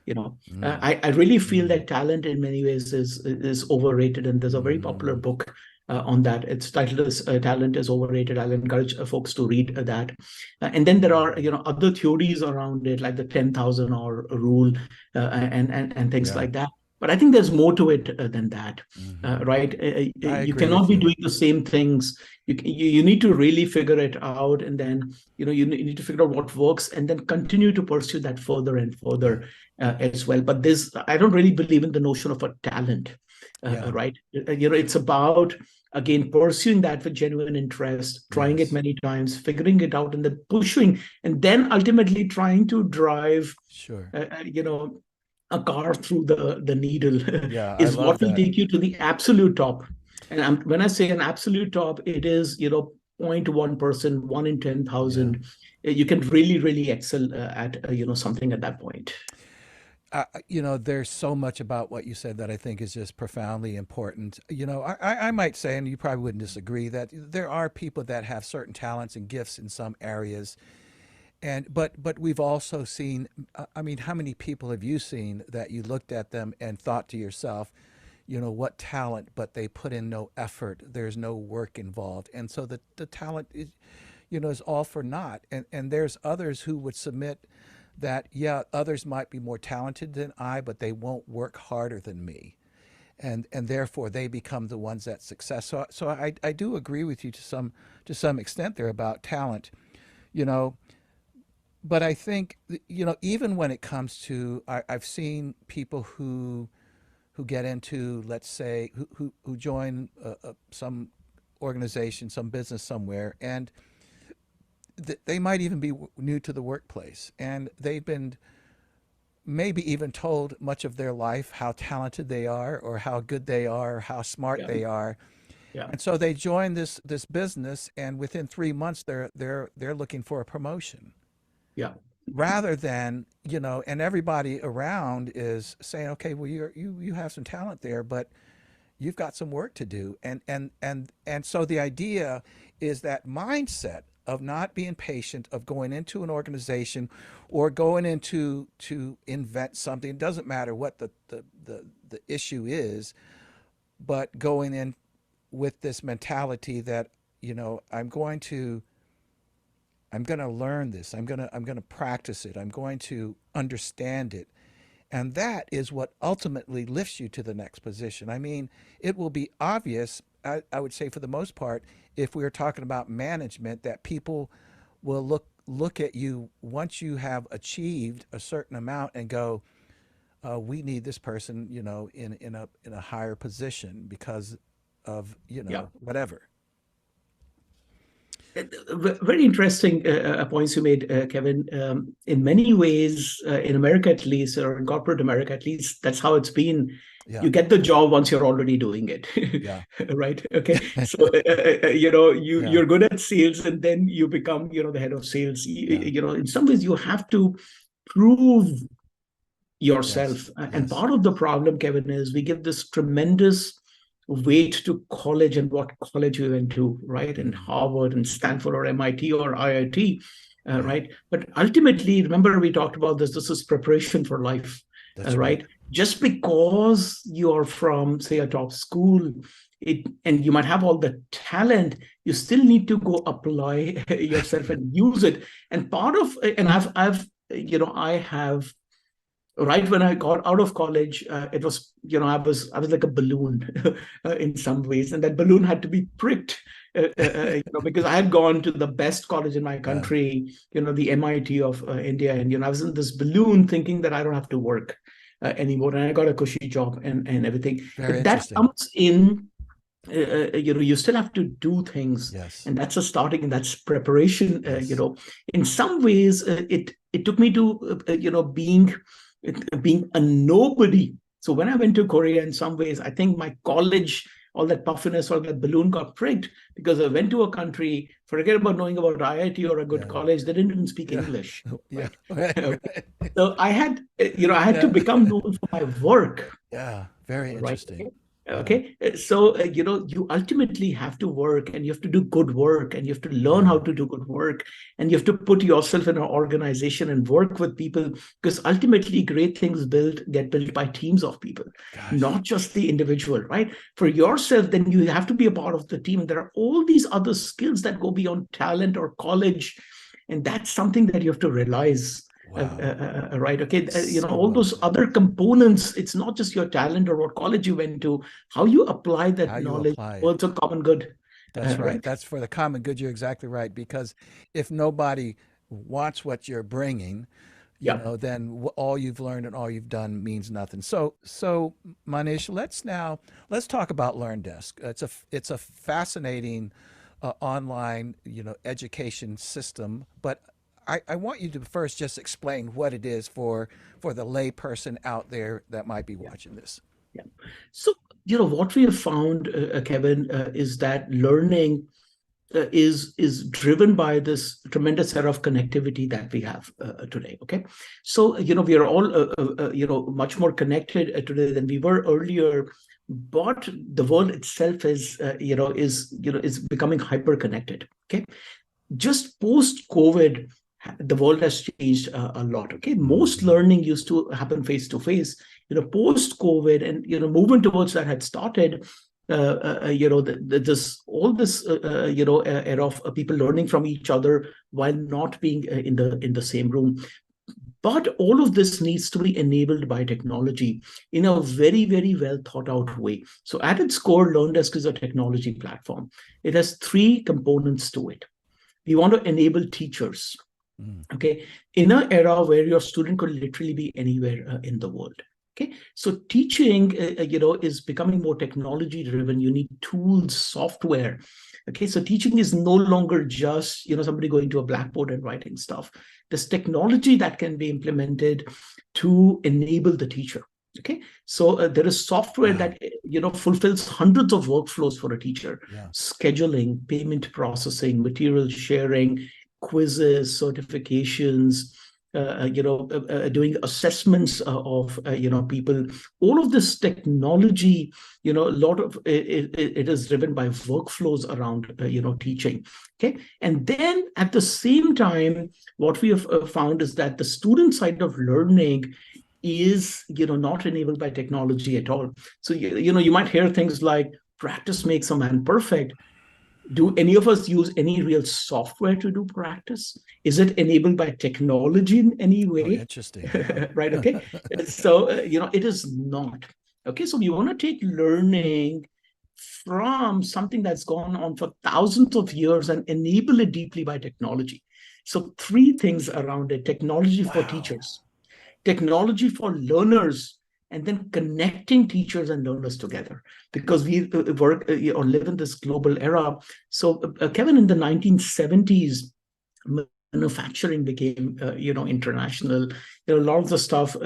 Mm. I really feel Mm. that talent in many ways is overrated, and there's a very popular Mm. book on that. Its title is "Talent is Overrated." I'll encourage folks to read that. And then there are other theories around it, like the 10,000 hour rule, and things Yeah. like that. But I think there's more to it than that, Hmm. right? I You agree cannot with be you. doing the same things. You need to really figure it out, and then you need to figure out what works, and then continue to pursue that further and Yeah. further as well. But this, I don't really believe in the notion of a talent, Yeah. right? It's about, again, pursuing that with genuine interest, trying it Yes. many times, figuring it out, and then pushing, and then ultimately trying to drive Sure. a car through the needle Yeah, I is love what will that. take you to the absolute top. And when I say an absolute top, it is 0.1%, 1 in Yeah. 10,000. You can really, really excel at something at that point. There's so much about what you said that I think is just profoundly important. I might say, and you probably wouldn't disagree, that there are people that have certain talents and gifts in some areas, and but we've also seen. I mean, how many people have you seen that you looked at them and thought to yourself, what talent, but they put in no effort. There's no work involved, and so the talent is all for naught. And there's others who would submit that, yeah, others might be more talented than I, but they won't work harder than me. And therefore they become the ones that success. So I do agree with you to some extent there about talent, you know, but I think, even when it comes to, I've seen people who get into, let's say, who join some organization, some business somewhere, and they might even be new to the workplace, and they've been maybe even told much of their life how talented they are, or how good they are, or how smart Yeah, they are. yeah, And so they join this business, and within 3 months they're looking for a promotion, yeah, rather than, and everybody around is saying, okay, well, you have some talent there, but you've got some work to do. And so the idea is that mindset of not being patient, of going into an organization or going into to invent something. It doesn't matter what the issue is, but going in with this mentality that, I'm going to learn this. I'm going to practice it. I'm going to understand it. And that is what ultimately lifts you to the next position. I mean, it will be obvious, I would say for the most part, if we are talking about management, that people will look at you once you have achieved a certain amount and go, we need this person, in a higher position because of, yeah. whatever. Very interesting points you made, Kevin. In many ways, in America at least, or in corporate America at least, that's how it's been. Yeah. You get the job once you're already doing it, Yeah. right? Okay, so Yeah. you're good at sales, and then you become the head of sales. Yeah. In some ways, you have to prove Yes. yourself. And Yes. part of the problem, Kevin, is we give this tremendous weight to college and what college we went to, right? And Mm. Harvard and Stanford or MIT or IIT, Yeah. right? But ultimately, remember we talked about this. This is preparation for life, That's right. right? Just because you are from, say, a top school, and you might have all the talent, you still need to go apply yourself and use it. And part of, and I have, right when I got out of college, it was, I was like a balloon in some ways, and that balloon had to be pricked, because I had gone to the best college in my Yeah. country, the MIT of India, and I was in this balloon thinking that I don't have to work anymore, and I got a cushy job and everything. Very But that interesting. comes in. You still have to do things, Yes. and that's a starting, and that's preparation. Yes. In some ways, it took me to being a nobody. So when I went to Korea, in some ways, I think my college all that puffiness or that balloon got pricked because I went to a country, forget about knowing about IIT or a good Yeah. college, they didn't even speak Yeah. English, Yeah. right? Right. Okay. Right. So I had, I had to Yeah. become known for my work, Yeah. Very right? interesting. Okay. Yeah. Okay. So, you ultimately have to work and you have to do good work and you have to learn Yeah. how to do good work and you have to put yourself in an organization and work with people because ultimately great things get built by teams of people, Gosh. not just the individual, right? For yourself, then you have to be a part of the team. There are all these other skills that go beyond talent or college. And that's something that you have to realize Wow. right, okay, So all well those said. other components, it's not just your talent or what college you went to, how you apply that How you knowledge apply it. towards a common good, That's right. right? That's for the common good. You're exactly right. Because if nobody wants what you're bringing, Yeah. then all you've learned and all you've done means nothing. So Manish, let's talk about LearnDesk. It's a fascinating online, education system. But I want you to first just explain what it is for the layperson out there that might be Yeah. watching this. Yeah. So, what we have found, Kevin, is that learning is driven by this tremendous era of connectivity that we have today. Okay, so we are all much more connected today than we were earlier, but the world itself is becoming hyper connected. Okay, just post COVID, the world has changed a lot. Okay, most Hmm. learning used to happen face to face. Post COVID, and movement towards that had started. This all this era of people learning from each other while not being in the same room. But all of this needs to be enabled by technology in a very, very well thought out way. So at its core, LearnDesk is a technology platform. It has three components to it. We want to enable teachers, Mm. okay, in an era where your student could literally be anywhere in the world. Okay, so teaching is becoming more technology driven. You need tools, software. Okay, so teaching is no longer just somebody going to a blackboard and writing stuff. There's technology that can be implemented to enable the teacher. Okay, so there is software Wow. that fulfills hundreds of workflows for a teacher: Yeah. scheduling, payment processing, material sharing, quizzes, certifications, doing assessments of people. All of this technology, a lot of it is driven by workflows around teaching. Okay, and then at the same time, what we have found is that the student side of learning is not enabled by technology at all. So you might hear things like practice makes a man perfect. Do any of us use any real software to do practice? Is it enabled by technology in any Oh, way? interesting. Yeah. Right. Okay. So, it is not. Okay. So, we want to take learning from something that's gone on for thousands of years and enable it deeply by technology. So, three things around it: technology for Wow. teachers, technology for learners, and then connecting teachers and learners together, because we work or live in this global era. So, Kevin, in the 1970s, manufacturing became international. A lot of the stuff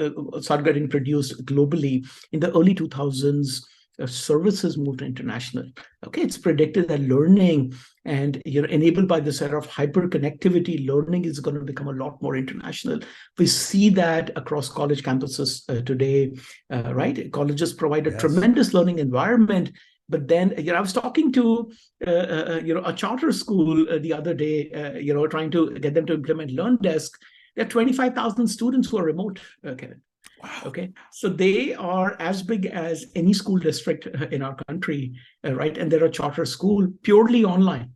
started getting produced globally. In the early 2000s, services moved international. Okay, it's predicted that learning and enabled by this era of hyper connectivity, learning is going to become a lot more international. We see that across college campuses today, right? Colleges provide a Yes. tremendous learning environment, but then I was talking to a charter school the other day, trying to get them to implement LearnDesk. There are 25,000 students who are remote, Kevin. Wow. Okay, so they are as big as any school district in our country, right? And they're a charter school purely online.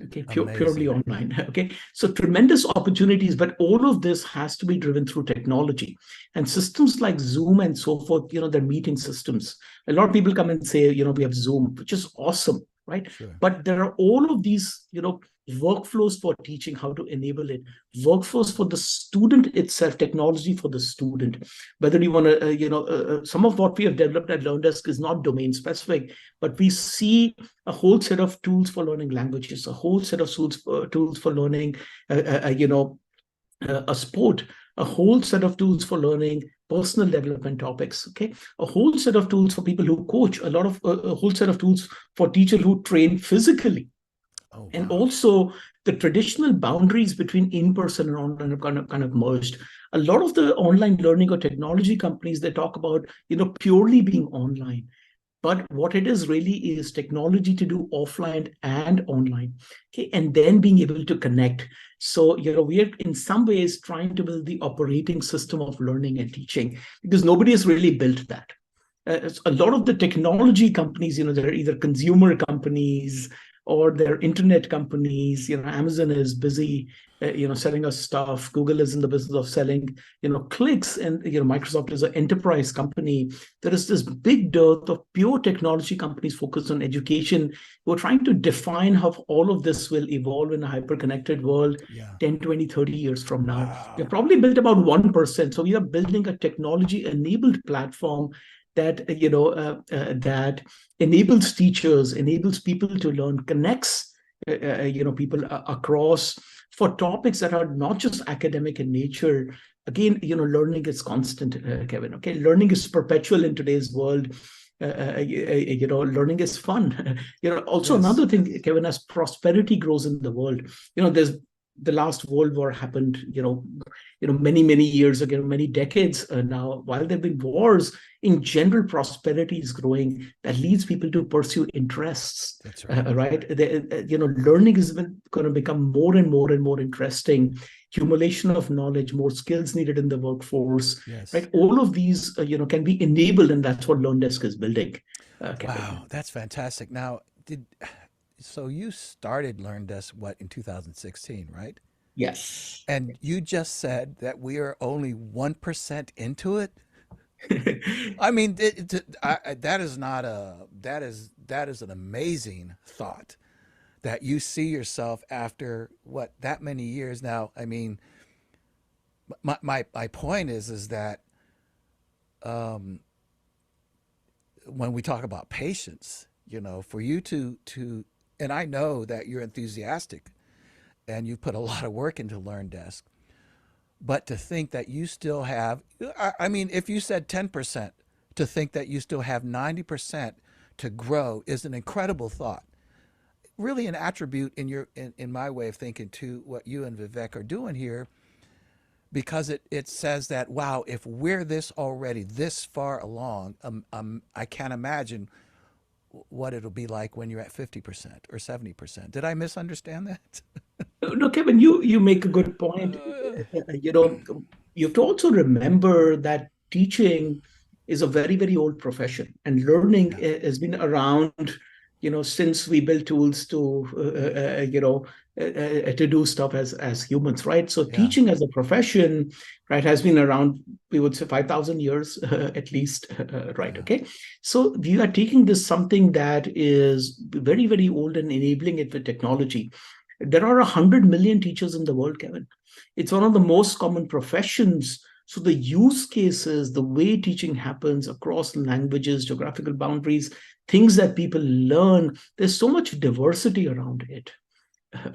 Okay, purely Amazing. online. Okay, so tremendous opportunities, but all of this has to be driven through technology and systems like Zoom and so forth. They're meeting systems. A lot of people come and say, we have Zoom, which is awesome, right? Sure. But there are all of these, workflows for teaching, how to enable it, workflows for the student itself, technology for the student. Whether you want to, some of what we have developed at LearnDesk is not domain specific, but we see a whole set of tools for learning languages, a whole set of tools for learning, a sport, a whole set of tools for learning personal development topics. Okay, a whole set of tools for people who coach, a whole set of tools for teachers who train physically, Oh, and wow. also the traditional boundaries between in-person and online are kind of merged. A lot of the online learning or technology companies, they talk about purely being online, but what it is really is technology to do offline and online. Okay, and then being able to connect. So we are in some ways trying to build the operating system of learning and teaching, because nobody has really built that. A lot of the technology companies, they're either consumer companies or they're internet companies. Amazon is busy, selling us stuff. Google is in the business of selling, clicks, and Microsoft is an enterprise company. There is this big dearth of pure technology companies focused on education who are trying to define how all of this will evolve in a hyper-connected world Yeah. 10, 20, 30 years from now. We've Wow. probably built about 1%. So we are building a technology-enabled platform that that enables teachers, enables people to learn, connects people across for topics that are not just academic in nature. Again, learning is constant, Kevin. Okay, learning is perpetual in today's world. Learning is fun. Also Yes. another thing, Kevin, as prosperity grows in the world, there's the last World War happened, many years ago, many decades now. While there have been wars, in general, prosperity is growing. That leads people to pursue interests, That's right. right? Learning is going to become more and more and more interesting. Accumulation of knowledge, more skills needed in the workforce, Yes. right? All of these, can be enabled, and that's what LearnDesk is building, Wow, Kevin. that's fantastic. Now, did so you started LearnDesk what in 2016, right? Yes. And you just said that we are only 1% into it. I mean, that is not a that is an amazing thought that you see yourself after what that many years now. I mean, my point is that um, when we talk about patience, for you to and I know that you're enthusiastic and you put a lot of work into LearnDesk, but to think that you still have, I mean, if you said 10%, to think that you still have 90% to grow is an incredible thought. Really an attribute in my way of thinking to what you and Vivek are doing here, because it says that, wow, if we're this already this far along, I can't imagine what it'll be like when you're at 50% or 70%. Did I misunderstand that? No, Kevin, you make a good point. You know, you have to also remember that teaching is a very, very old profession, and learning Yeah. has been around, since we built tools to, to do stuff as humans, right? So Yeah. teaching as a profession, right, has been around, we would say 5,000 years at least, right? Yeah. Okay. So we are taking this something that is very, very old and enabling it with technology. There are 100 million teachers in the world, Kevin. It's one of the most common professions. So the use cases, the way teaching happens across languages, geographical boundaries, things that people learn, there's so much diversity around it,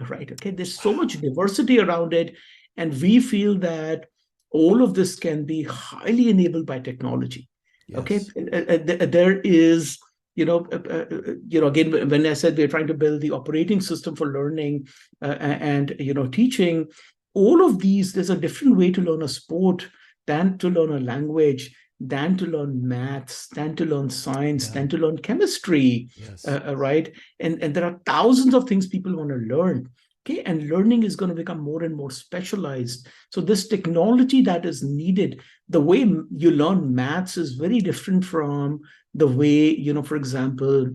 right? Okay, there's so much Wow. diversity around it. And we feel that all of this can be highly enabled by technology. Okay, Yes. there is, again, when I said we're trying to build the operating system for learning and teaching, all of these, there's a different way to learn a sport than to learn a language, than to learn maths, than to learn science, Yeah. than to learn chemistry, Yes. right? And there are thousands of things people want to learn. Okay, and learning is going to become more and more specialized. So this technology that is needed, the way you learn maths is very different from the way, for example,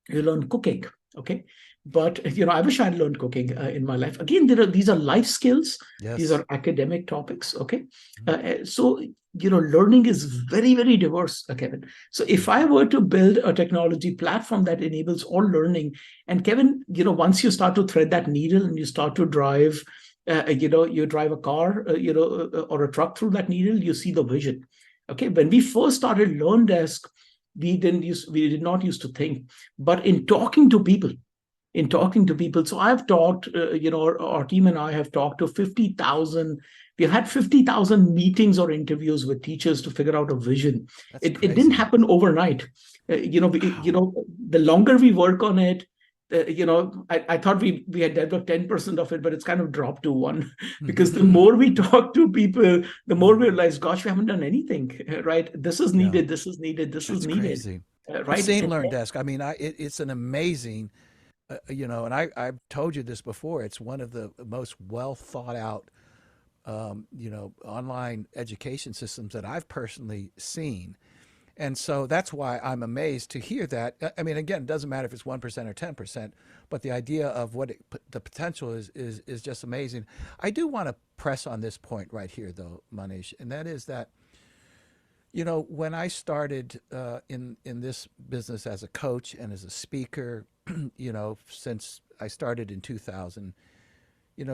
you learn cooking. Okay, but I wish I'd learned cooking in my life. Again, these are life skills. These Yes. are academic topics. Okay, so learning is very, very diverse, Kevin. So if I were to build a technology platform that enables all learning, and Kevin, once you start to thread that needle and you start to drive, you drive a car, or a truck through that needle, you see the vision. Okay, when we first started LearnDesk, we did not used to think, but in talking to people, so I've talked, our team and I have talked to 50,000 We had 50,000 meetings or interviews with teachers to figure out a vision. That's It didn't crazy. happen overnight. Wow. The longer we work on it, I thought we had developed 10% of it, but it's kind of dropped to one because the more we talk to people, the more we realize, gosh, we haven't done anything, right? This is Yeah, needed, this is needed, this is that's needed, crazy. I've right? seen Learn Desk. I mean, it's an amazing, and I've told you this before. It's one of the most well thought out, online education systems that I've personally seen. And so that's why I'm amazed to hear that. I mean, again, it doesn't matter if it's 1% or 10%, but the idea of the potential is just amazing. I do want to press on this point right here, though, Manish, and that is that when I started in this business as a coach and as a speaker, since I started in 2000,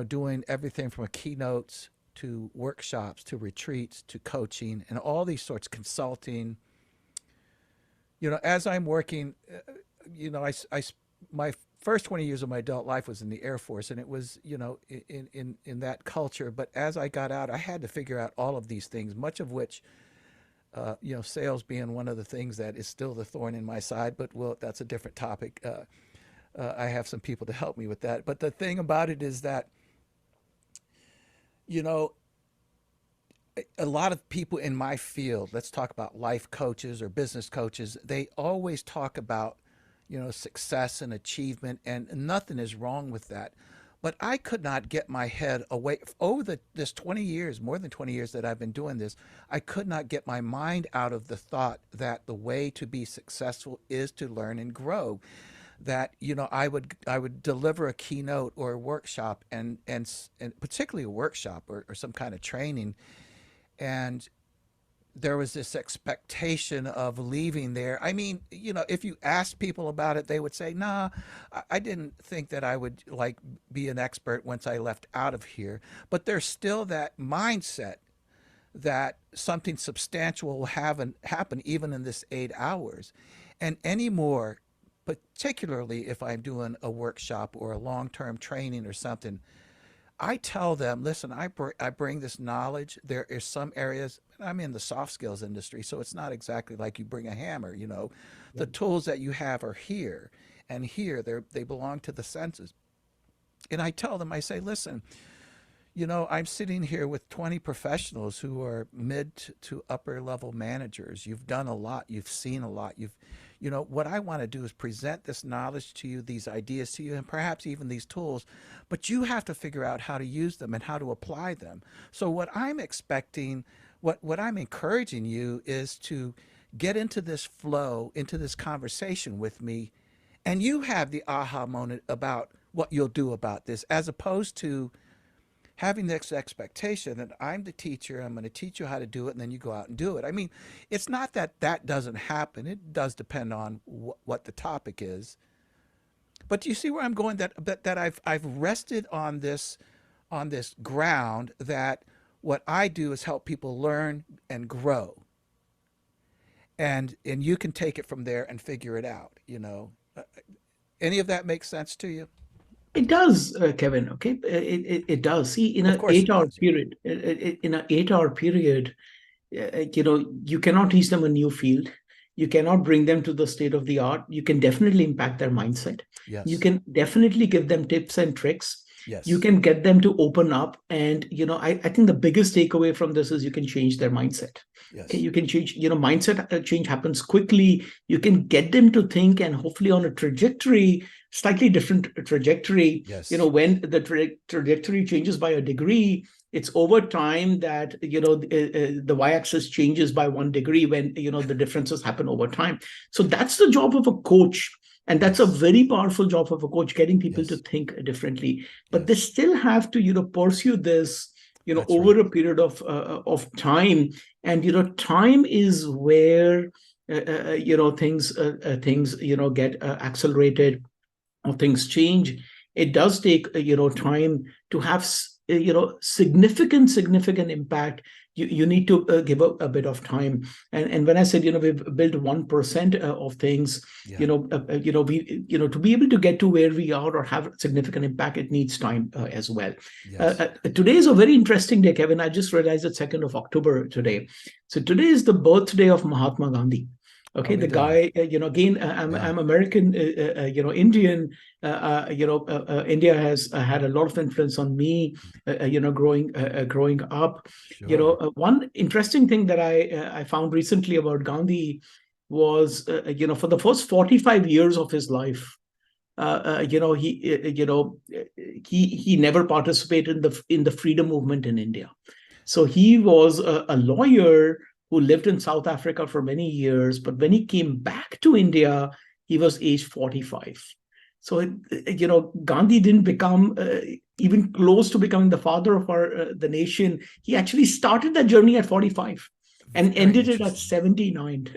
doing everything from keynotes to workshops to retreats to coaching and all these sorts, consulting. As I'm working, my first 20 years of my adult life was in the Air Force, and it was, in that culture. But as I got out, I had to figure out all of these things, much of which, sales being one of the things that is still the thorn in my side. But well, that's a different topic. I have some people to help me with that. But the thing about it is that, you know, a lot of people in my field, let's talk about life coaches or business coaches, they always talk about, success and achievement, and nothing is wrong with that. But I could not get my head away over this 20 years, more than 20 years that I've been doing this. I could not get my mind out of the thought that the way to be successful is to learn and grow. That I would deliver a keynote or a workshop, and particularly a workshop or some kind of training, and there was this expectation of leaving there. I mean, if you asked people about it, they would say, "Nah, I didn't think that I would like be an expert once I left out of here." But there's still that mindset that something substantial will happen even in this 8 hours, and anymore, particularly if I'm doing a workshop or a long-term training or something. I tell them, listen, I bring this knowledge. There are some areas, I'm in the soft skills industry, so it's not exactly like you bring a hammer, Yeah. The tools that you have are here, and here they belong to the senses. And I tell them, I say, listen, I'm sitting here with 20 professionals who are mid to upper level managers. You've done a lot, you've seen a lot. What I want to do is present this knowledge to you, these ideas to you, and perhaps even these tools, but you have to figure out how to use them and how to apply them. So what I'm expecting, what I'm encouraging you is to get into this flow, into this conversation with me, and you have the aha moment about what you'll do about this, as opposed to having this expectation that I'm the teacher, I'm going to teach you how to do it, and then you go out and do it. I mean, it's not that that doesn't happen. It does depend on what the topic is. But do you see where I'm going? That I've rested on this ground that what I do is help people learn and grow, and you can take it from there and figure it out. Any of that makes sense to you? It does, Kevin. Okay, it does. See, in Of an course it 8 hour does. period, in an 8 hour period, you cannot teach them a new field. You cannot bring them to the state of the art. You can definitely impact their mindset. You Yes. can definitely give them tips and tricks. You Yes. can get them to open up. And, I think the biggest takeaway from this is you can change their mindset. Okay, Yes. you can change, mindset change happens quickly. You can get them to think and hopefully on a trajectory, slightly different trajectory. Yes. When the trajectory changes by a degree, it's over time that the y-axis changes by 1 degree when the differences happen over time. So that's the job of a coach, and that's a Yes. very powerful job of a coach, getting people to Yes. think differently. But they Yes. still have to pursue this That's right. over a period of time. And time is where things get accelerated, or things change. It does take time to have significant impact you need to give a bit of time. And when I said, we've built 1% of things, Yeah. to be able to get to where we are or have significant impact, it needs time as well. Yes. Today is a very interesting day, Kevin. I just realized it's 2nd of October today. So today is the birthday of Mahatma Gandhi. Are Okay, we the doing? guy, again, Yeah. I'm American, Indian. India has had a lot of influence on me, growing up. Sure. One interesting thing that I found recently about Gandhi was, for the first 45 years of his life, he never participated in the freedom movement in India. So he was a lawyer who lived in South Africa for many years. But when he came back to India, he was age 45. So, Gandhi didn't become even close to becoming the father of the nation. He actually started that journey at 45 and Very ended it at interesting. 79.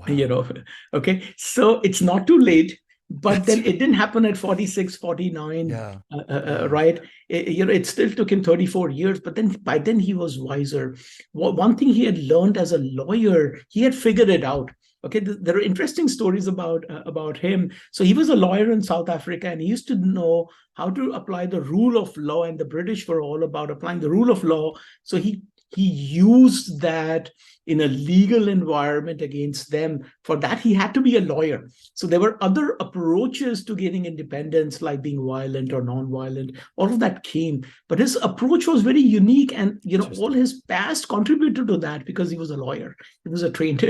you Wow. know okay, so it's not too late, but That's then it didn't happen at 46, 49. yeah. Yeah. Right. It still took him 34 years, but then by then he was wiser. One thing he had learned as a lawyer, he had figured it out. Okay, there are interesting stories about him. So he was a lawyer in South Africa, and he used to know how to apply the rule of law, and the British were all about applying the rule of law. So he used that in a legal environment against them. For that, he had to be a lawyer. So there were other approaches to gaining independence, like being violent or non-violent. All of that came, but his approach was very unique, and all Interesting. his past contributed to that because he was a lawyer. He was a trained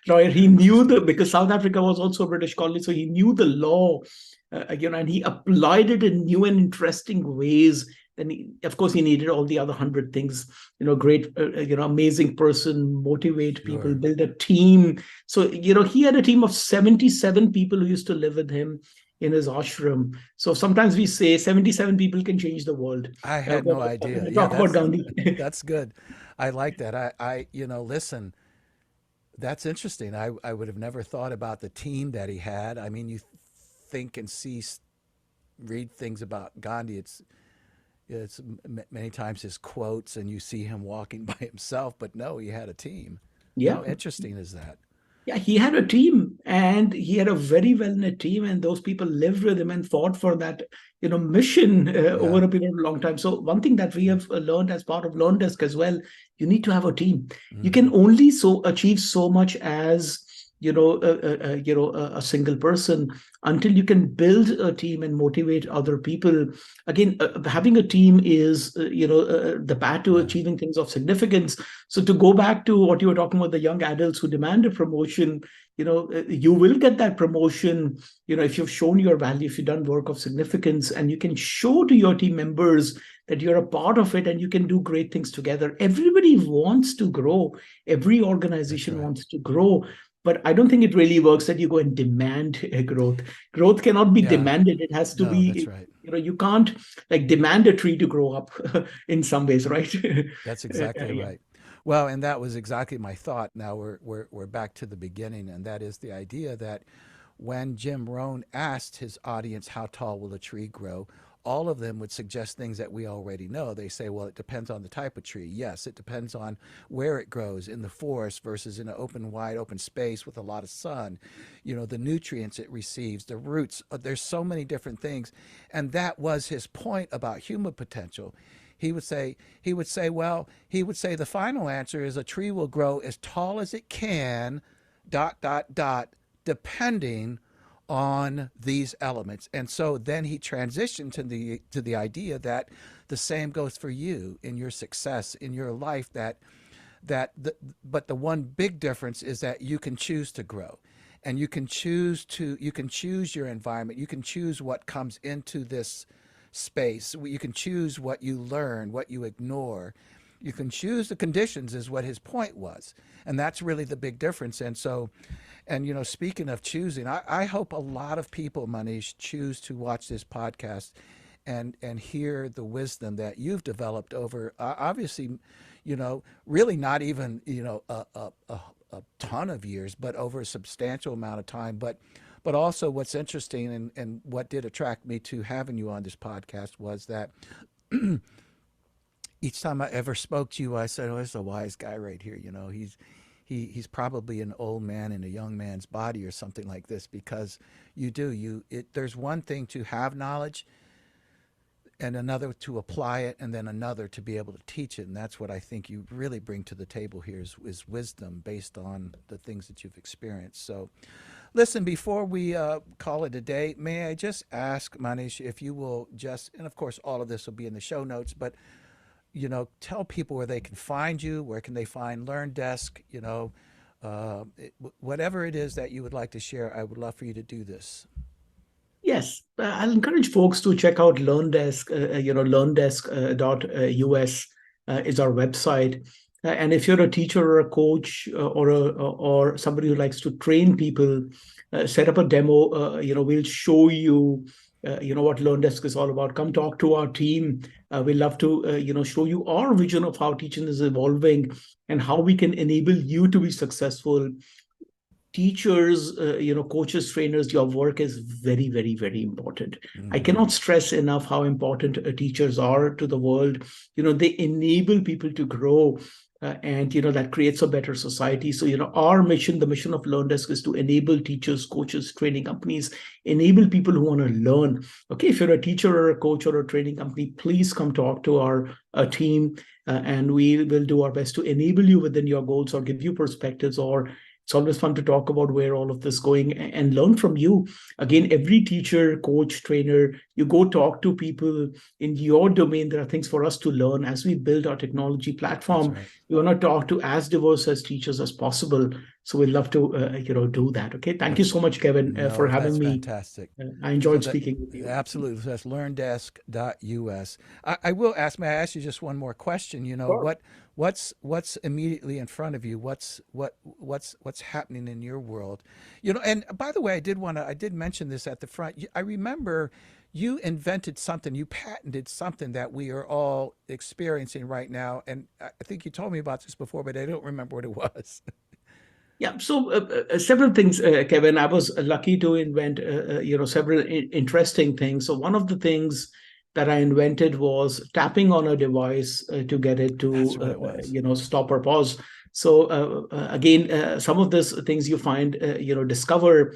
lawyer. He knew Interesting. because South Africa was also a British colony, so he knew the law, and he applied it in new and interesting ways. Then, of course, he needed all the other 100 things. Great, amazing person, motivate people, Sure. build a team. So, he had a team of 77 people who used to live with him in his ashram. So sometimes we say 77 people can change the world. I had no When idea. we Yeah, talk about Gandhi. that's good. I like that. Listen, that's interesting. I would have never thought about the team that he had. I mean, you think and read things about Gandhi. It's many times his quotes, and you see him walking by himself. But no, he had a team. Yeah. How interesting is that? Yeah, he had a team, and he had a very well knit team, and those people lived with him and fought for that, mission Yeah. over a period of a long time. So one thing that we have learned as part of LearnDesk as well, you need to have a team. You Hmm. can only achieve so much as a single person, until you can build a team and motivate other people. Again, having a team is the path to Yeah. achieving things of significance. So to go back to what you were talking about, the young adults who demand a promotion, you will get that promotion, if you've shown your value, if you've done work of significance, and you can show to your team members that you're a part of it and you can do great things together. Everybody wants to grow. Every That's organization right. wants to grow. But I don't think it really works that you go and demand growth. Growth cannot be Yeah. demanded. It has to No, that's be, right. you can't like demand a tree to grow up in some ways, right? That's exactly Yeah. right. Well, and that was exactly my thought. Now we're back to the beginning, and that is the idea that when Jim Rohn asked his audience, "How tall will a tree grow?" all of them would suggest things that we already know. They say, "Well, it depends on the type of tree." Yes, it depends on where it grows in the forest versus in an open, wide open space with a lot of sun. The nutrients it receives, the roots. There's so many different things, and that was his point about human potential. He would say the final answer is a tree will grow as tall as it can, dot dot dot, depending on these elements. And so then he transitioned to the idea that the same goes for you in your success in your life, but the one big difference is that you can choose to grow, and you can choose your environment. You can choose what comes into this space. You can choose what you learn, what you ignore. You can choose the conditions, is what his point was. And that's really the big difference. And so, and speaking of choosing, I hope a lot of people, Manish, choose to watch this podcast and hear the wisdom that you've developed over, obviously, really not even, a ton of years, but over a substantial amount of time. But also what's interesting, and what did attract me to having you on this podcast was that each time I ever spoke to you, I said, "Oh, it's a wise guy right here." He's probably an old man in a young man's body or something like this because you do you it. There's one thing to have knowledge, and another to apply it, and then another to be able to teach it. And that's what I think you really bring to the table here is wisdom based on the things that you've experienced. So, listen, before we call it a day, may I just ask, Manish, if you will just, and of course, all of this will be in the show notes, but tell people where they can find you, where can they find Learn Desk, whatever it is that you would like to share. I would love for you to do this. Yes, I'll encourage folks to check out LearnDesk. LearnDesk.us is our website. And if you're a teacher or a coach or somebody who likes to train people, set up a demo. We'll show you, what LearnDesk is all about. Come talk to our team. We'd love to, show you our vision of how teaching is evolving and how we can enable you to be successful. Teachers, coaches, trainers, your work is very, very, very important. I Mm-hmm. cannot stress enough how important teachers are to the world. They enable people to grow. And that creates a better society. So our mission, the mission of LearnDesk, is to enable teachers, coaches, training companies, enable people who want to learn. Okay, if you're a teacher or a coach or a training company, please come talk to our team, and we will do our best to enable you within your goals or give you perspectives. Or it's always fun to talk about where all of this is going and learn from you. Again, every teacher, coach, trainer, you go talk to people in your domain. There are things for us to learn as we build our technology That's platform. right. We want to talk to as diverse as teachers as possible. So we'd love to, do that. Okay. Thank you That's so much, Kevin, for no, that's having me. fantastic. I So enjoyed that speaking with you. absolutely, so that's learndesk.us. I will ask. May I ask you just one more question? Sure. What's immediately in front of you? What's happening in your world? And by the way, I did mention this at the front. I remember you invented something, you patented something that we are all experiencing right now, and I think you told me about this before, but I don't remember what it was. Yeah, so several things, Kevin. I was lucky to invent, several interesting things. So one of the things that I invented was tapping on a device to get it That's to, what it was. stop or pause. So again, some of these things you find, discover.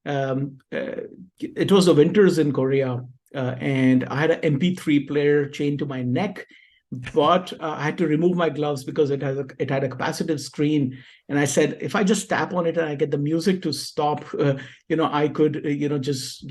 It was the winters in Korea, and I had an MP3 player chained to my neck, but I had to remove my gloves because it had a capacitive screen. And I said, if I just tap on it and I get the music to stop, I could, just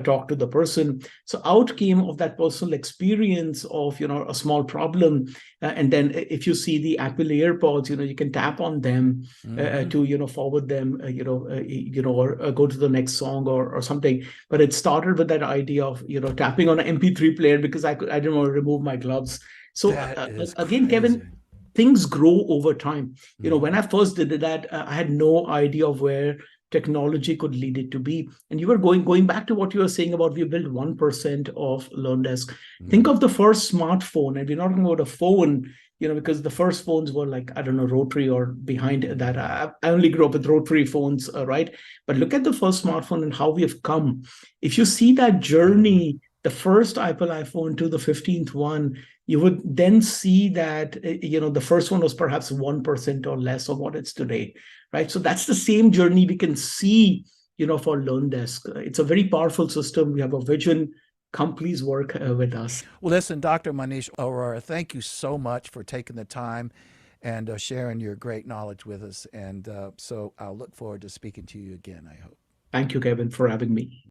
talk to the person. So out came of that personal experience of a small problem, and then if you see the Apple AirPods, you can tap on them Mm-hmm. to forward them, or go to the next song or something. But it started with that idea of tapping on an MP3 player because I didn't want to remove my gloves. So That is again, crazy. Kevin, things grow over time. When Mm-hmm. I first did that, I had no idea of where technology could lead it to be. And you were going back to what you were saying about we built 1% of LearnDesk. Think Mm-hmm. of the first smartphone, and we're not talking about a phone, because the first phones were like, I don't know, rotary or behind that. Mm-hmm. I only grew up with rotary phones, right? But look at the first smartphone and how we have come. If you see that Incredible. journey, the first Apple iPhone to the 15th one, you would then see that the first one was perhaps 1% or less of what it's today, right? So that's the same journey we can see for LearnDesk. It's a very powerful system. We have a vision. Come please work with us. Well, listen, Dr. Manish Arora, thank you so much for taking the time and sharing your great knowledge with us. And so I'll look forward to speaking to you again, I hope. Thank you, Kevin, for having me.